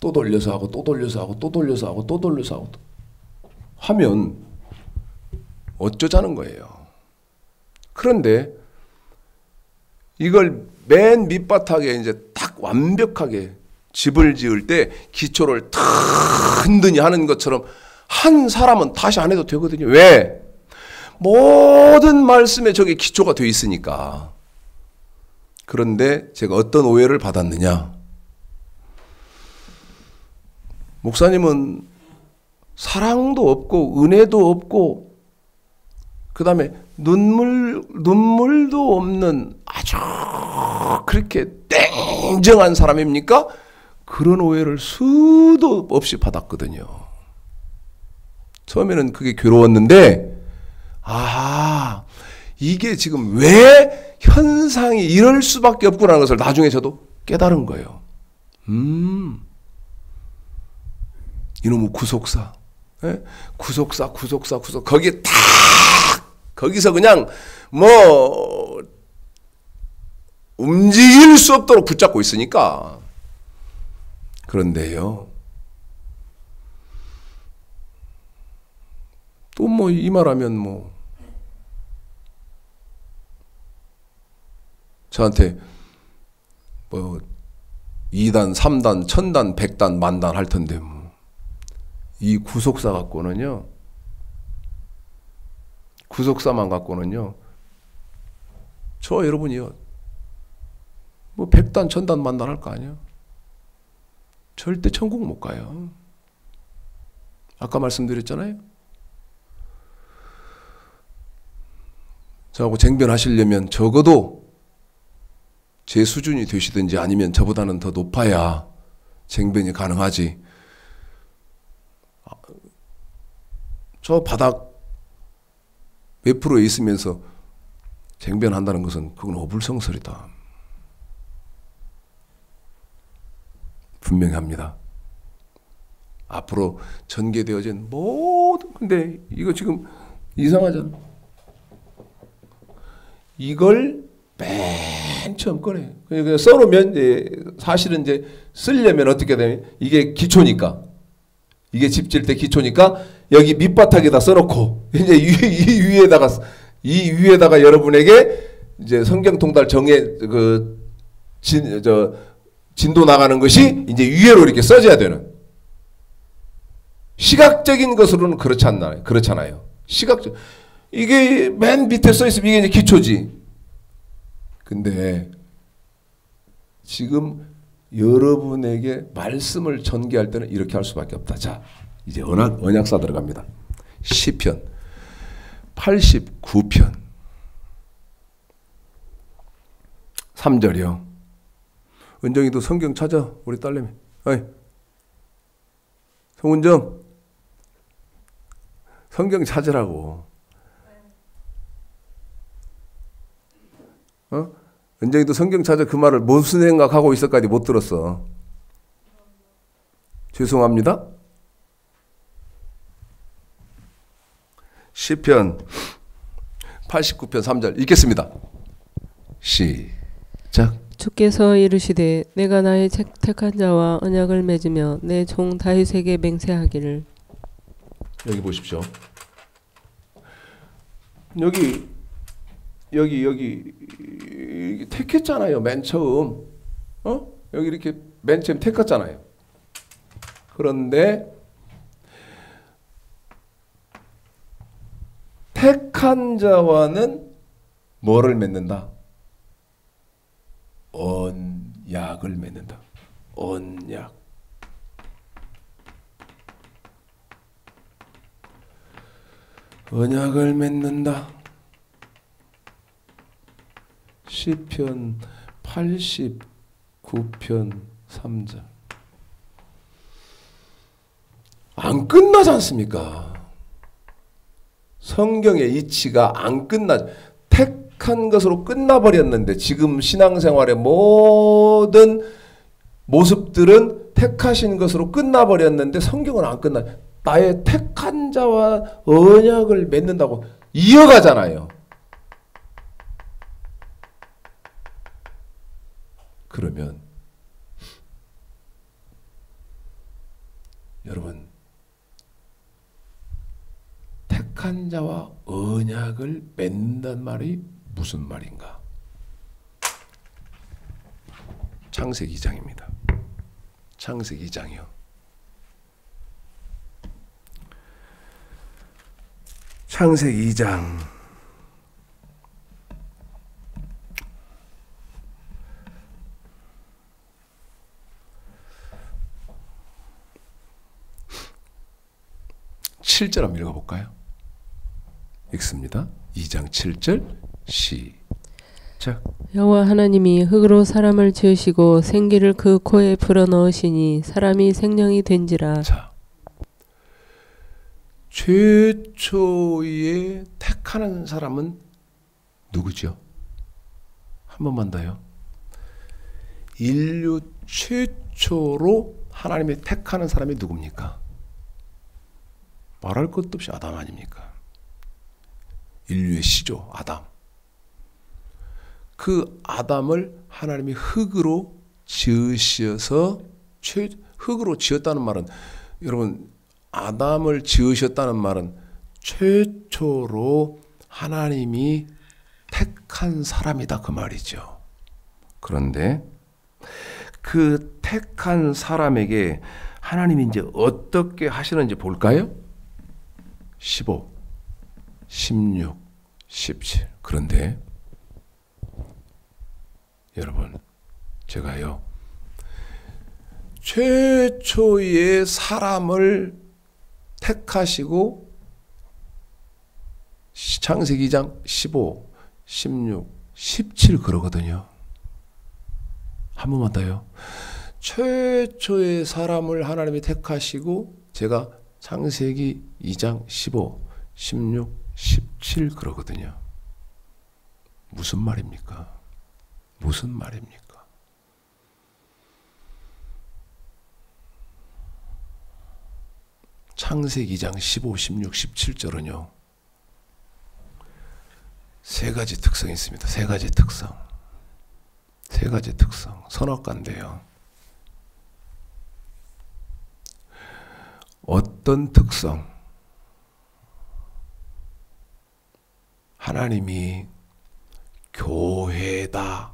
또 돌려서 하고 또 돌려서 하고 또 돌려서 하고 또 돌려서 하고 하면 어쩌자는 거예요. 그런데 이걸 맨 밑바닥에 이제 딱 완벽하게 집을 지을 때 기초를 든든히 하는 것처럼 한 사람은 다시 안 해도 되거든요. 왜? 모든 말씀에 저게 기초가 되어 있으니까. 그런데 제가 어떤 오해를 받았느냐? 목사님은 사랑도 없고 은혜도 없고 그 다음에 눈물도 없는 아주 그렇게 땡정한 사람입니까? 그런 오해를 수도 없이 받았거든요. 처음에는 그게 괴로웠는데 이게 지금 왜 현상이 이럴 수밖에 없구나라는 것을 나중에 저도 깨달은 거예요. 이놈의 구속사. 예? 구속사. 거기에 딱, 거기서 그냥 움직일 수 없도록 붙잡고 있으니까. 그런데요. 또 이 말하면 저한테 2단, 3단, 1000단, 100단, 만단 할 텐데 이 구속사 갖고는요. 구속사만 갖고는요. 저와 여러분이요. 100단, 1000단, 만단 할 거 아니에요. 절대 천국 못 가요. 아까 말씀드렸잖아요. 저하고 쟁변하시려면 적어도 제 수준이 되시든지 아니면 저보다는 더 높아야 쟁변이 가능하지. 저 바닥 몇 프로에 있으면서 쟁변한다는 것은 그건 어불성설이다. 분명히 합니다. 앞으로 전개되어진 모든, 근데 이거 지금 이상하잖아. 이걸 맨 처음 꺼내. 그냥 써놓으면 사실은 이제 쓰려면 어떻게 되면 이게 기초니까. 이게 집 질 때 기초니까 여기 밑바닥에다 써놓고 이제 이 위에다가 여러분에게 이제 성경 통달 정해 진도 나가는 것이 이제 위에로 이렇게 써져야 되는. 시각적인 것으로는 그렇잖아요. 시각적. 이게 맨 밑에 써 있으면 이게 이제 기초지. 근데 지금 여러분에게 말씀을 전개할 때는 이렇게 할 수밖에 없다. 자, 이제 언약사 들어갑니다. 시편 89편 3절이요. 은정이도 성경 찾아. 우리 딸내미. 어이. 송은정. 성경 찾으라고. 은정이도 성경 찾아. 그 말을 무슨 생각하고 있었까지 못 들었어. 죄송합니다. 시편 89편 3절 읽겠습니다. 시작. 주께서 이르시되 내가 나의 택한 자와 언약을 맺으며 내 종 다윗에게 맹세하기를. 여기 보십시오. 여기 택했잖아요. 맨 처음. 여기 이렇게 맨 처음 택했잖아요. 그런데 택한 자와는 뭐를 맺는다? 언약을 맺는다. 언약. 언약을 맺는다. 시편 89편 3절. 안 끝나지 않습니까? 성경의 이치가 안 끝나지. 택한 것으로 끝나버렸는데 지금 신앙생활의 모든 모습들은 택하신 것으로 끝나버렸는데 성경은 안 끝나. 나의 택한 자와 언약을 맺는다고 이어가잖아요. 그러면 여러분, 택한 자와 언약을 맺는다는 말이 무슨 말인가? 창세기 2장입니다. 창세기 2장이요. 창세기 2장 7절 한번 읽어볼까요? 읽습니다. 2장 7절 시작. 여호와 하나님이 흙으로 사람을 지으시고 생기를 그 코에 불어넣으시니 사람이 생명이 된지라. 자, 최초에 택하는 사람은 누구죠? 한 번만 더요. 인류 최초로 하나님이 택하는 사람이 누굽니까? 말할 것도 없이 아담 아닙니까? 인류의 시조 아담. 그 아담을 하나님이 흙으로 지으셔서 흙으로 지었다는 말은, 여러분, 아담을 지으셨다는 말은 최초로 하나님이 택한 사람이다 그 말이죠. 그런데 그 택한 사람에게 하나님이 이제 어떻게 하시는지 볼까요? 15, 16, 17. 그런데 여러분, 제가요, 최초의 사람을 택하시고 창세기 2장 15, 16, 17 그러거든요. 한 번만 더요. 최초의 사람을 하나님이 택하시고 제가 창세기 2장 15, 16, 17 그러거든요. 무슨 말입니까? 무슨 말입니까? 창세기 2장 15, 16, 17절은요. 세 가지 특성이 있습니다. 세 가지 특성. 세 가지 특성. 선악과인데요. 어떤 특성? 하나님이 교회다.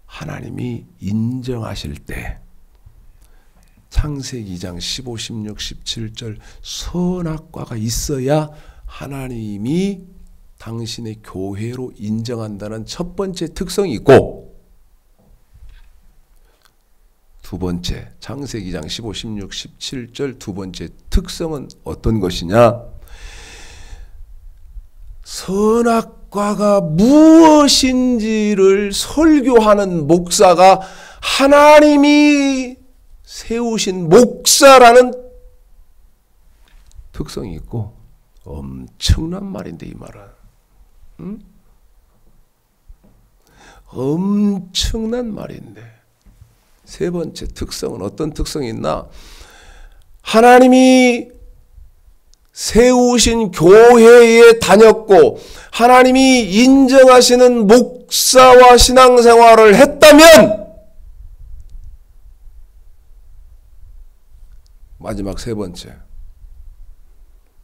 하나님이 인정하실 때 창세기 2장 15, 16, 17절 선악과가 있어야 하나님이 당신의 교회로 인정한다는 첫 번째 특성이 있고, 두 번째 창세기 2장 15, 16, 17절 두 번째 특성은 어떤 것이냐? 선악과가 무엇인지를 설교하는 목사가 하나님이 세우신 목사라는 특성이 있고, 엄청난 말인데 이 말은, 응? 엄청난 말인데, 세 번째 특성은 어떤 특성이 있나? 하나님이 세우신 교회에 다녔고 하나님이 인정하시는 목사와 신앙생활을 했다면 마지막 세 번째,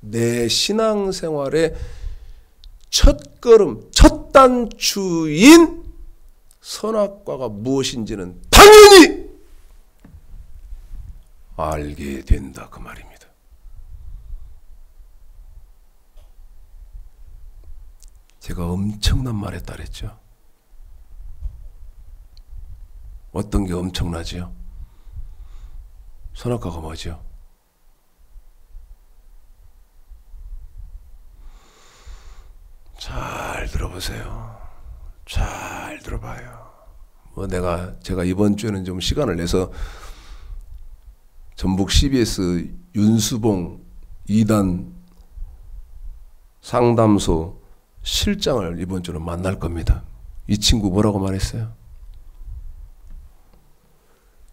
내 신앙생활의 첫걸음, 첫 단추인 선악과가 무엇인지는 당연히 알게 된다 그 말입니다. 제가 엄청난 말에 따랐죠. 어떤 게 엄청나지요? 선악과가 뭐죠? 잘 들어보세요. 잘 들어봐요. 제가 이번 주에는 좀 시간을 내서 전북 CBS 윤수봉 2단 상담소 실장을 이번 주는 만날 겁니다. 이 친구 뭐라고 말했어요?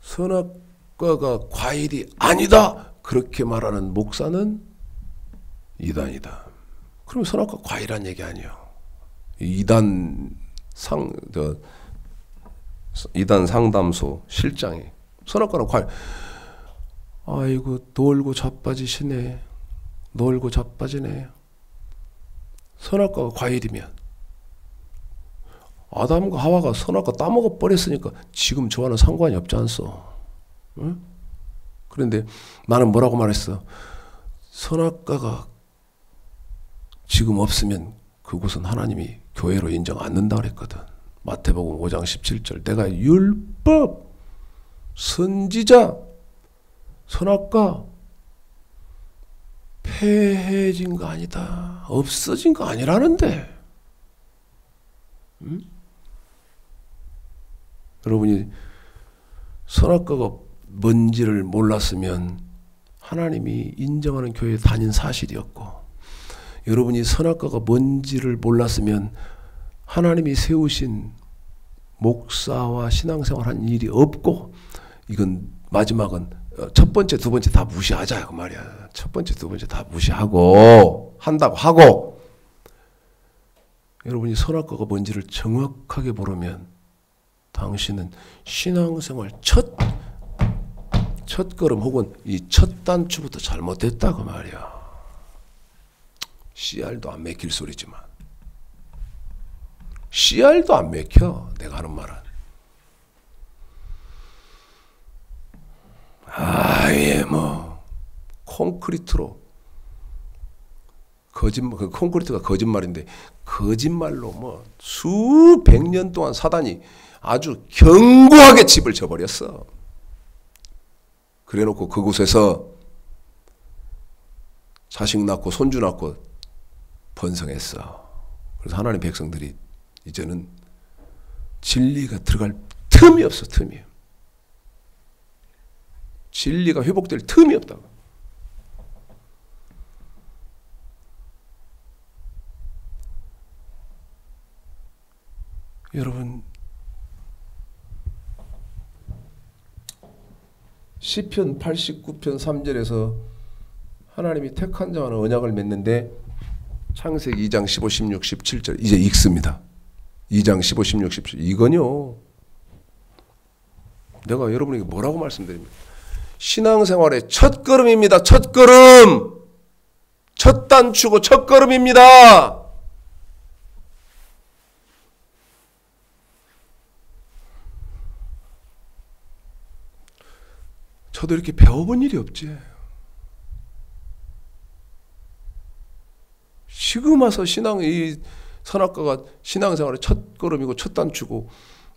선악과가 과일이 아니다 그렇게 말하는 목사는 이단이다. 그럼 선악과 과일한 얘기 아니에요. 이단 상담소 실장이 선악과는 과일. 아이고 놀고 자빠지시네. 놀고 자빠지네. 선악과가 과일이면 아담과 하와가 선악과 따먹어 버렸으니까 지금 저와는 상관이 없지 않소. 응? 그런데 나는 뭐라고 말했어? 선악과가 지금 없으면 그곳은 하나님이 교회로 인정 않는다 그랬거든. 마태복음 5장 17절 내가 율법, 선지자, 선악과 폐해진 거 아니다. 없어진 거 아니라는데. 응? 여러분이 선악과가 뭔지를 몰랐으면 하나님이 인정하는 교회에 다닌 사실이었고, 여러분이 선악과가 뭔지를 몰랐으면 하나님이 세우신 목사와 신앙생활한 일이 없고, 이건 마지막은 첫 번째, 두 번째 다 무시하자 그 말이야. 첫 번째, 두 번째 다 무시하고 한다고 하고, 여러분이 선악과가 뭔지를 정확하게 모르면 당신은 신앙생활 첫 걸음 혹은 이 첫 단추부터 잘못됐다 그 말이야. CR도 안 맥힐 소리지만 CR도 안 맥혀. 내가 하는 말은 아예 콘크리트로 거짓말, 콘크리트가 거짓말인데 거짓말로 수백 년 동안 사단이 아주 견고하게 집을 져버렸어. 그래놓고 그곳에서 자식 낳고 손주 낳고 번성했어. 그래서 하나님 백성들이 이제는 진리가 들어갈 틈이 없어. 틈이. 진리가 회복될 틈이 없다고. 여러분, 시편 89편 3절에서 하나님이 택한 자와는 언약을 맺는데 창세기 2장 15, 16, 17절 이제 읽습니다. 2장 15, 16, 17 이건요, 내가 여러분에게 뭐라고 말씀드립니까? 신앙생활의 첫걸음입니다. 첫걸음, 첫 단추고 첫걸음입니다. 저도 이렇게 배워본 일이 없지. 지금 와서 이 선악과가 신앙생활의 첫걸음이고 첫 단추고,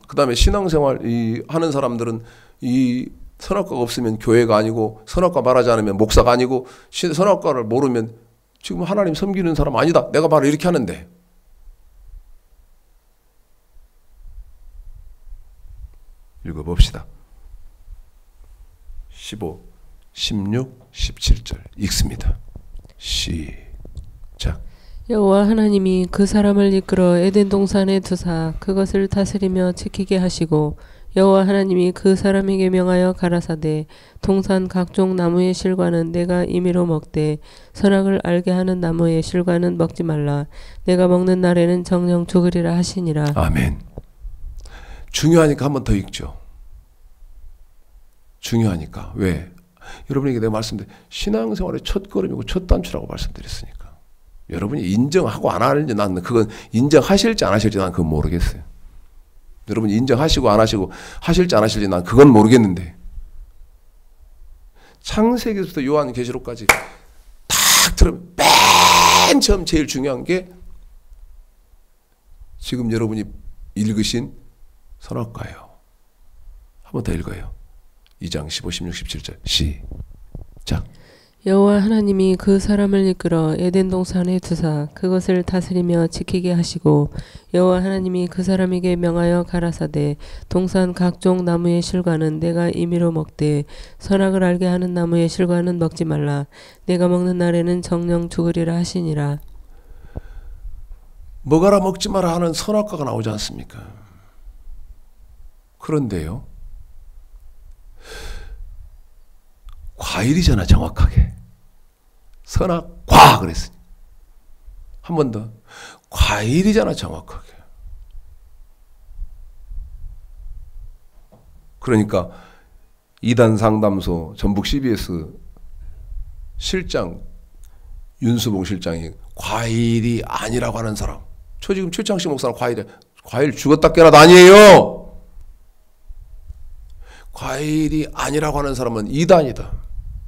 그 다음에 신앙생활 하는 사람들은 이 선악과가 없으면 교회가 아니고, 선악과 말하지 않으면 목사가 아니고, 선악과를 모르면 지금 하나님 섬기는 사람 아니다. 내가 바로 이렇게 하는데. 읽어봅시다. 15, 16, 17절 읽습니다. 시작. 여호와 하나님이 그 사람을 이끌어 에덴 동산에 두사 그것을 다스리며 지키게 하시고 여호와 하나님이 그 사람에게 명하여 가라사대 동산 각종 나무의 실과는 내가 임의로 먹되 선악을 알게 하는 나무의 실과는 먹지 말라. 내가 먹는 날에는 정령 죽으리라 하시니라. 아멘. 중요하니까 한 번 더 읽죠. 중요하니까. 왜? 여러분에게 내가 말씀드린 신앙생활의 첫 걸음이고 첫 단추라고 말씀드렸으니까. 여러분이 인정하고 안 하는지 난 그건 인정하실지 안 하실지 난 그건 모르겠어요. 여러분이 인정하시고 안 하시고 하실지 안 하실지 난 그건 모르겠는데 창세기부터 요한계시록까지 딱 들으면 맨 처음 제일 중요한 게 지금 여러분이 읽으신 선악과예요. 한 번 더 읽어요. 2장 15, 16, 17절 시작. 여호와 하나님이 그 사람을 이끌어 에덴 동산에 두사 그것을 다스리며 지키게 하시고 여호와 하나님이 그 사람에게 명하여 가라사대 동산 각종 나무의 실과는 내가 임의로 먹되 선악을 알게 하는 나무의 실과는 먹지 말라. 내가 먹는 날에는 정령 죽으리라 하시니라. 먹어라 먹지 마라 하는 선악과가 나오지 않습니까? 그런데요, 과일이잖아. 정확하게 선악과 그랬으니 한 번 더 과일이잖아. 정확하게. 그러니까 이단 상담소 전북 CBS 실장 윤수봉 실장이 과일이 아니라고 하는 사람, 저 지금 최창식 목사는 과일 죽었다 깨어나도 아니에요. 과일이 아니라고 하는 사람은 이단이다.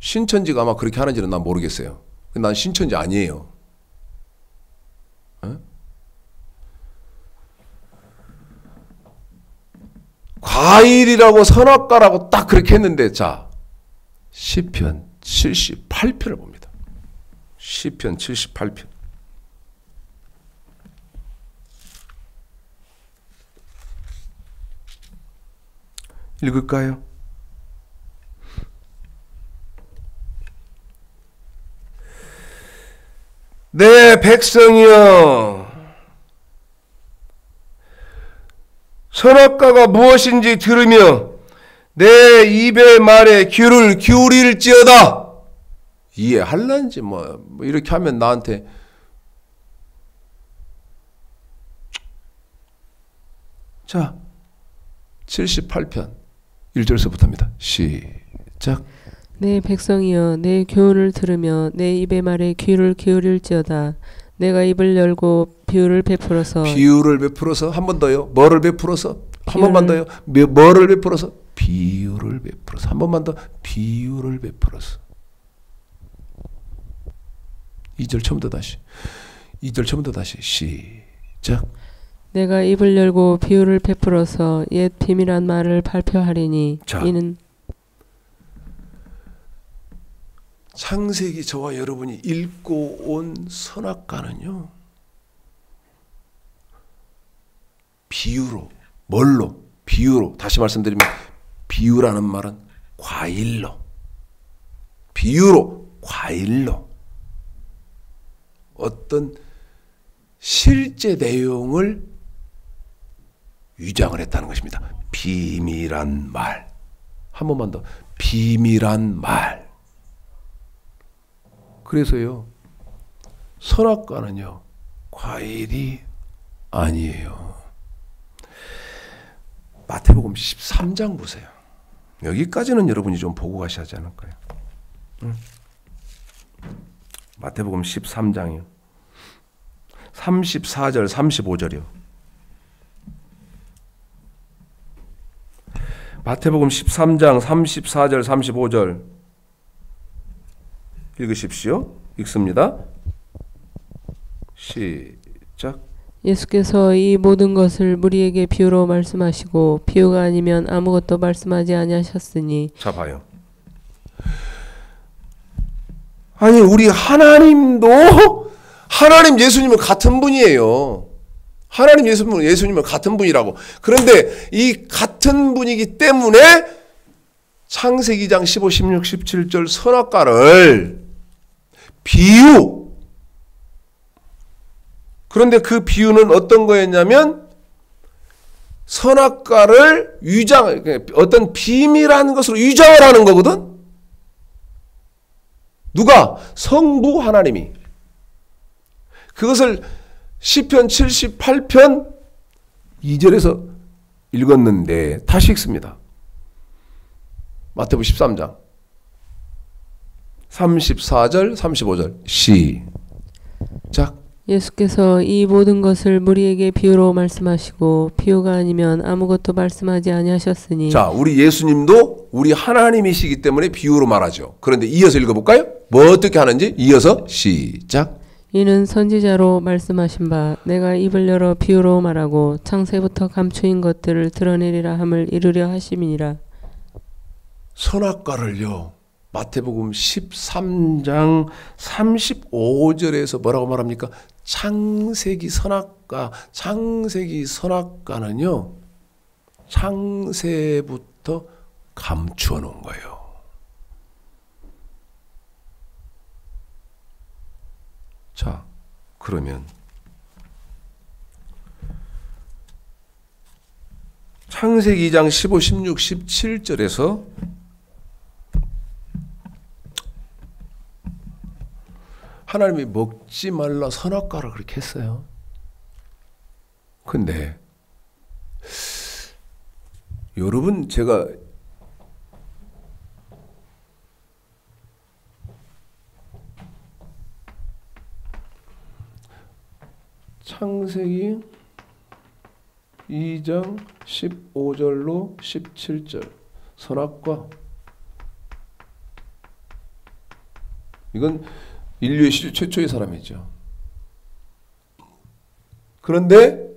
신천지가 아마 그렇게 하는지는 난 모르겠어요. 난 신천지 아니에요. 에? 과일이라고 선악과라고 딱 그렇게 했는데, 자, 시편 78편을 봅니다. 시편 78편. 읽을까요? 내 백성이여, 선악과가 무엇인지 들으며 내 입의 말에 귀를 기울일지어다. 이해할란지 뭐 이렇게 하면 나한테 자 78편 1절서부터입니다. 시작. 내 백성이여 내 교훈을 들으며 내 입의 말에 귀를 기울일지어다. 내가 입을 열고 비유를 베풀어서 한 번 더요. 뭐를 베풀어서? 한 번만 더요. 뭐를 베풀어서? 비유를 베풀어서. 한 번만 더. 비유를 베풀어서. 2절 처음부터 다시. 2절 처음부터 다시. 시작. 내가 입을 열고 비유를 베풀어서 옛 비밀한 말을 발표하리니. 자, 이는 창세기 저와 여러분이 읽고 온 선악과는요, 비유로, 뭘로? 비유로. 다시 말씀드리면 비유라는 말은 과일로, 비유로, 과일로 어떤 실제 내용을 위장을 했다는 것입니다. 비밀한 말. 한 번만 더. 비밀한 말. 그래서요, 선악과는요, 과일이 아니에요. 마태복음 13장 보세요. 여기까지는 여러분이 좀 보고 가셔야 하지 않을까요? 마태복음 13장이요. 34절, 35절이요. 마태복음 13장 34절, 35절 읽으십시오. 읽습니다. 시작. 예수께서 이 모든 것을 무리에게 비유로 말씀하시고 비유가 아니면 아무것도 말씀하지 아니하셨으니. 자 봐요. 아니 우리 하나님도 하나님 예수님은 같은 분이에요. 하나님 예수님은 같은 분이라고. 그런데 이 같은 분이기 때문에 창세기 2장 15, 16, 17절 선악과를 비유. 그런데 그 비유는 어떤 거였냐면 선악과를 위장, 어떤 비밀한 것으로 위장을 하는 거거든. 누가? 성부 하나님이. 그것을 시편 78편 2절에서 읽었는데 다시 읽습니다. 마태복음 13장 34절 35절 시작. 예수께서 이 모든 것을 무리에게 비유로 말씀하시고 비유가 아니면 아무것도 말씀하지 아니하셨으니. 자, 우리 예수님도 우리 하나님이시기 때문에 비유로 말하죠. 그런데 이어서 읽어볼까요? 뭐 어떻게 하는지 이어서 시작. 이는 선지자로 말씀하신 바 내가 입을 열어 비유로 말하고 창세부터 감추인 것들을 드러내리라 함을 이루려 하심이니라. 선악과를요, 마태복음 13장 35절에서 뭐라고 말합니까? 창세기 선악과, 창세기 선악과는요, 창세부터 감추어 놓은 거예요. 자, 그러면 창세기 2장 15, 16, 17절에서 하나님이 먹지 말라 선악과를 그렇게 했어요. 근데 여러분, 제가 창세기 2장 15절로 17절 선악과, 이건 인류의 시대 최초의 사람이죠. 그런데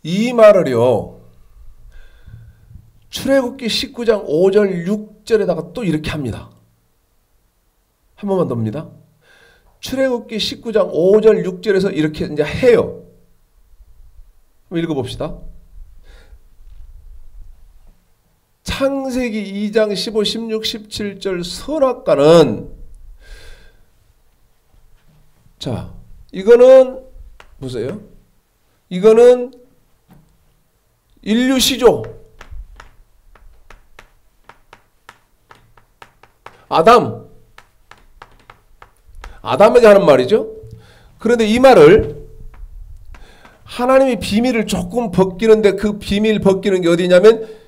이 말을요, 출애굽기 19장 5절 6절에다가 또 이렇게 합니다. 한 번만 더입니다. 출애굽기 19장 5절 6절에서 이렇게 이제 해요. 한번 읽어봅시다. 창세기 2장 15, 16, 17절 선악과는, 자, 이거는 보세요. 이거는 인류 시조, 아담에게 하는 말이죠. 그런데 이 말을 하나님이 비밀을 조금 벗기는데, 그 비밀 벗기는 게 어디냐면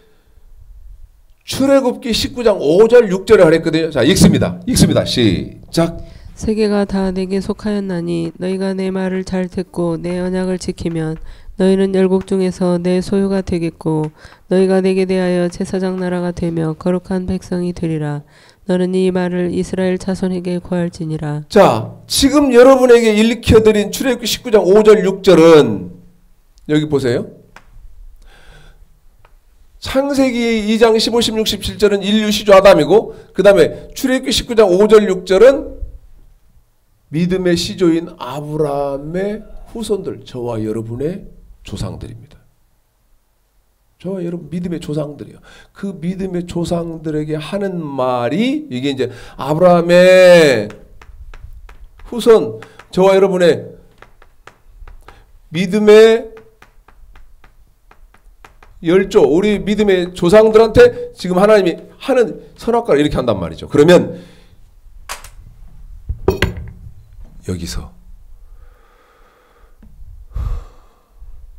출애굽기 19장 5절 6절에 하랬거든요. 자, 읽습니다. 시작. 세계가 다 내게 속하였나니 너희가 내 말을 잘 듣고 내 언약을 지키면 너희는 열국 중에서 내 소유가 되겠고 너희가 내게 대하여 제사장 나라가 되며 거룩한 백성이 되리라. 너는 이 말을 이스라엘 자손에게 고할지니라. 자, 지금 여러분에게 읽혀드린 출애굽기 19장 5절 6절은 여기 보세요. 창세기 2장 15, 16, 17절은 인류 시조 아담이고, 그 다음에 출애굽기 19장 5절 6절은 믿음의 시조인 아브라함의 후손들, 저와 여러분의 조상들입니다. 저와 여러분 믿음의 조상들이요. 그 믿음의 조상들에게 하는 말이, 이게 이제 아브라함의 후손, 저와 여러분의 믿음의 열조, 우리 믿음의 조상들한테 지금 하나님이 하는 선악과를 이렇게 한단 말이죠. 그러면 여기서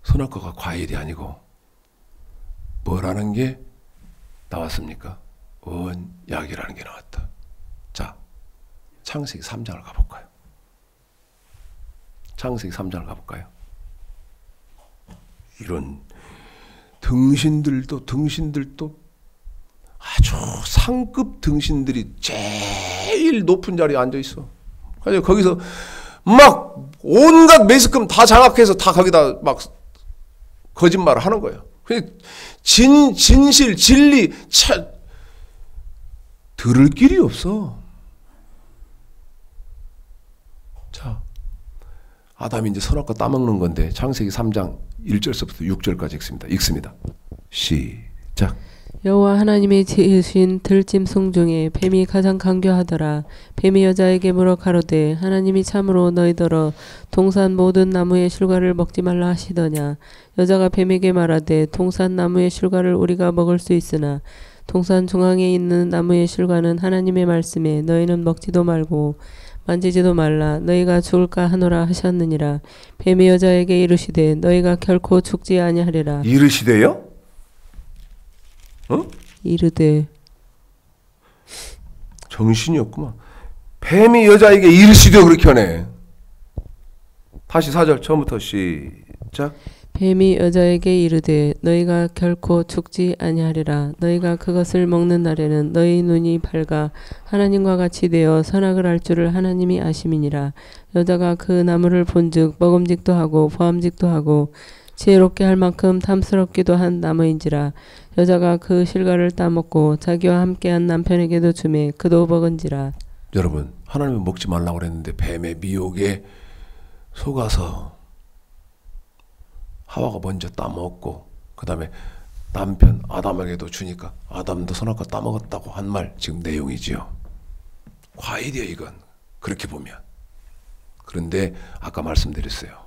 선악과가 과일이 아니고 뭐라는 게 나왔습니까? 언약이라는 게 나왔다. 자, 창세기 3장을 가볼까요? 창세기 3장을 가볼까요? 이런 등신들도 아주 상급 등신들이 제일 높은 자리에 앉아 있어. 그래서 거기서 막 온갖 매스컴 다 장악해서 다 거기다 막 거짓말을 하는 거예요. 진실, 진리 들을 길이 없어. 자, 아담이 이제 선악과 따먹는 건데 창세기 3장 1절서부터 6절까지 읽습니다. 시작. 여호와 하나님이 지으신 들짐승 중에 뱀이 가장 간교하더라. 뱀이 여자에게 물어 가로되 하나님이 참으로 너희더러 동산 모든 나무의 실과를 먹지 말라 하시더냐. 여자가 뱀에게 말하되 동산 나무의 실과를 우리가 먹을 수 있으나 동산 중앙에 있는 나무의 실과는 하나님의 말씀에 너희는 먹지도 말고 만지지도 말라 너희가 죽을까 하노라 하셨느니라. 뱀이 여자에게 이르시되 너희가 결코 죽지 아니하리라. 이르시되요? 어? 이르되 정신이 없구만. 뱀이 여자에게 이르시되 그렇게 하네. 다시 4절 처음부터 시작. 뱀이 여자에게 이르되 너희가 결코 죽지 아니하리라. 너희가 그것을 먹는 날에는 너희 눈이 밝아 하나님과 같이 되어 선악을 알 줄을 하나님이 아심이니라. 여자가 그 나무를 본즉 먹음직도 하고 보암직도 하고 지혜롭게 할 만큼 탐스럽기도 한 나무인지라. 여자가 그 실과를 따먹고 자기와 함께한 남편에게도 주매 그도 먹은지라. 여러분, 하나님은 먹지 말라고 그랬는데 뱀의 미혹에 속아서 하와가 먼저 따먹고 그 다음에 남편 아담에게도 주니까 아담도 선악과 따먹었다고 한 말 지금 내용이지요. 과일이야 이건 그렇게 보면. 그런데 아까 말씀드렸어요.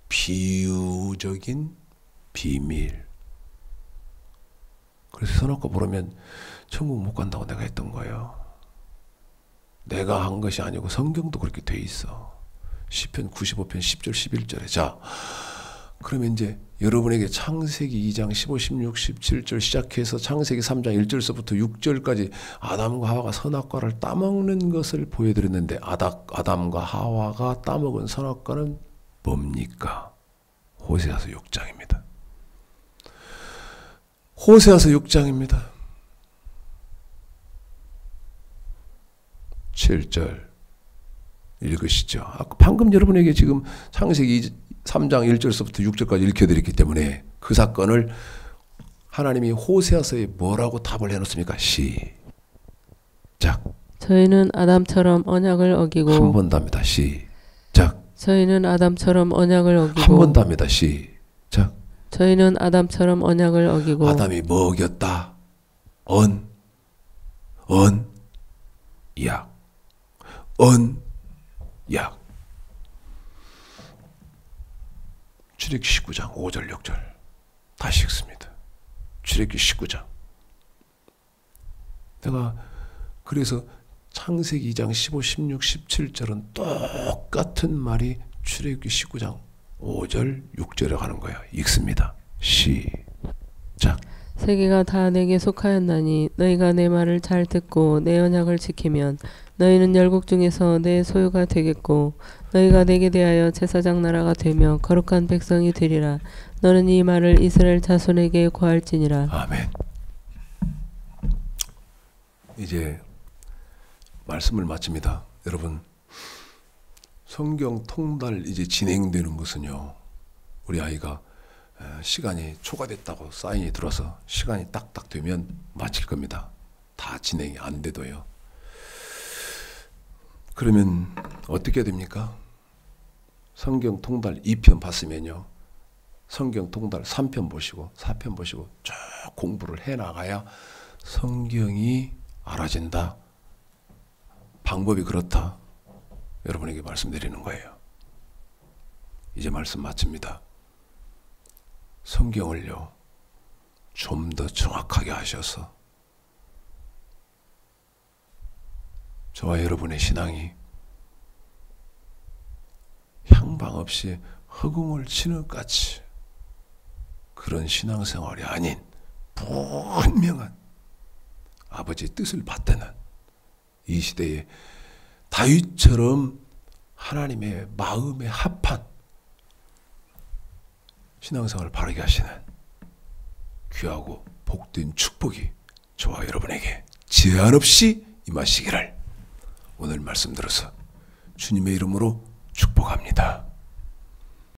비유적인 비밀. 그래서 선악과 보려면 천국 못 간다고 내가 했던 거예요. 내가 한 것이 아니고 성경도 그렇게 돼 있어. 시편 95편 10절 11절에 자 그러면 이제 여러분에게 창세기 2장 15, 16, 17절 시작해서 창세기 3장 1절서부터 6절까지 아담과 하와가 선악과를 따먹는 것을 보여드렸는데 아담과 하와가 따먹은 선악과는 뭡니까? 호세아서 6장입니다. 호세아서 6장입니다. 7절 읽으시죠. 방금 여러분에게 지금 창세기 3장 1절서부터 6절까지 읽혀드렸기 때문에 그 사건을 하나님이 호세아서에 뭐라고 답을 해놓습니까? 시작. 저희는 아담처럼 언약을 어기고 한 번 더 합니다. 시작. 저희는 아담처럼 언약을 어기고 한 번 더 합니다. 시작. 저희는 아담처럼 언약을 어기고 아담이 뭐 어겼다? 약. 약. 출애굽기 19장 5절 6절 다시 읽습니다. 출애굽기 19장. 내가 그래서 창세기 2장 15, 16, 17절은 똑같은 말이 출애굽기 19장 5절 6절에 가는 거야. 읽습니다. 시작. 세계가 다 내게 속하였나니 너희가 내 말을 잘 듣고 내 언약을 지키면 너희는 열국 중에서 내 소유가 되겠고 너희가 내게 대하여 제사장 나라가 되며 거룩한 백성이 되리라. 너는 이 말을 이스라엘 자손에게 고할지니라. 아멘. 이제 말씀을 마칩니다. 여러분, 성경 통달 이제 진행되는 것은요, 우리 아이가 시간이 초과됐다고 사인이 들어서 시간이 딱딱 되면 마칠 겁니다. 다 진행이 안 돼도요. 그러면 어떻게 됩니까? 성경 통달 2편 봤으면요, 성경 통달 3편 보시고 4편 보시고 쭉 공부를 해나가야 성경이 알아진다. 방법이 그렇다. 여러분에게 말씀드리는 거예요. 이제 말씀 마칩니다. 성경을요, 좀 더 정확하게 하셔서 저와 여러분의 신앙이 향방 없이 허공을 치는 같이 그런 신앙생활이 아닌 분명한 아버지의 뜻을 받드는 이 시대에 다윗처럼 하나님의 마음에 합한 신앙생활을 바르게 하시는 귀하고 복된 축복이 저와 여러분에게 제한 없이 임하시기를 오늘 말씀 들어서 주님의 이름으로 축복합니다.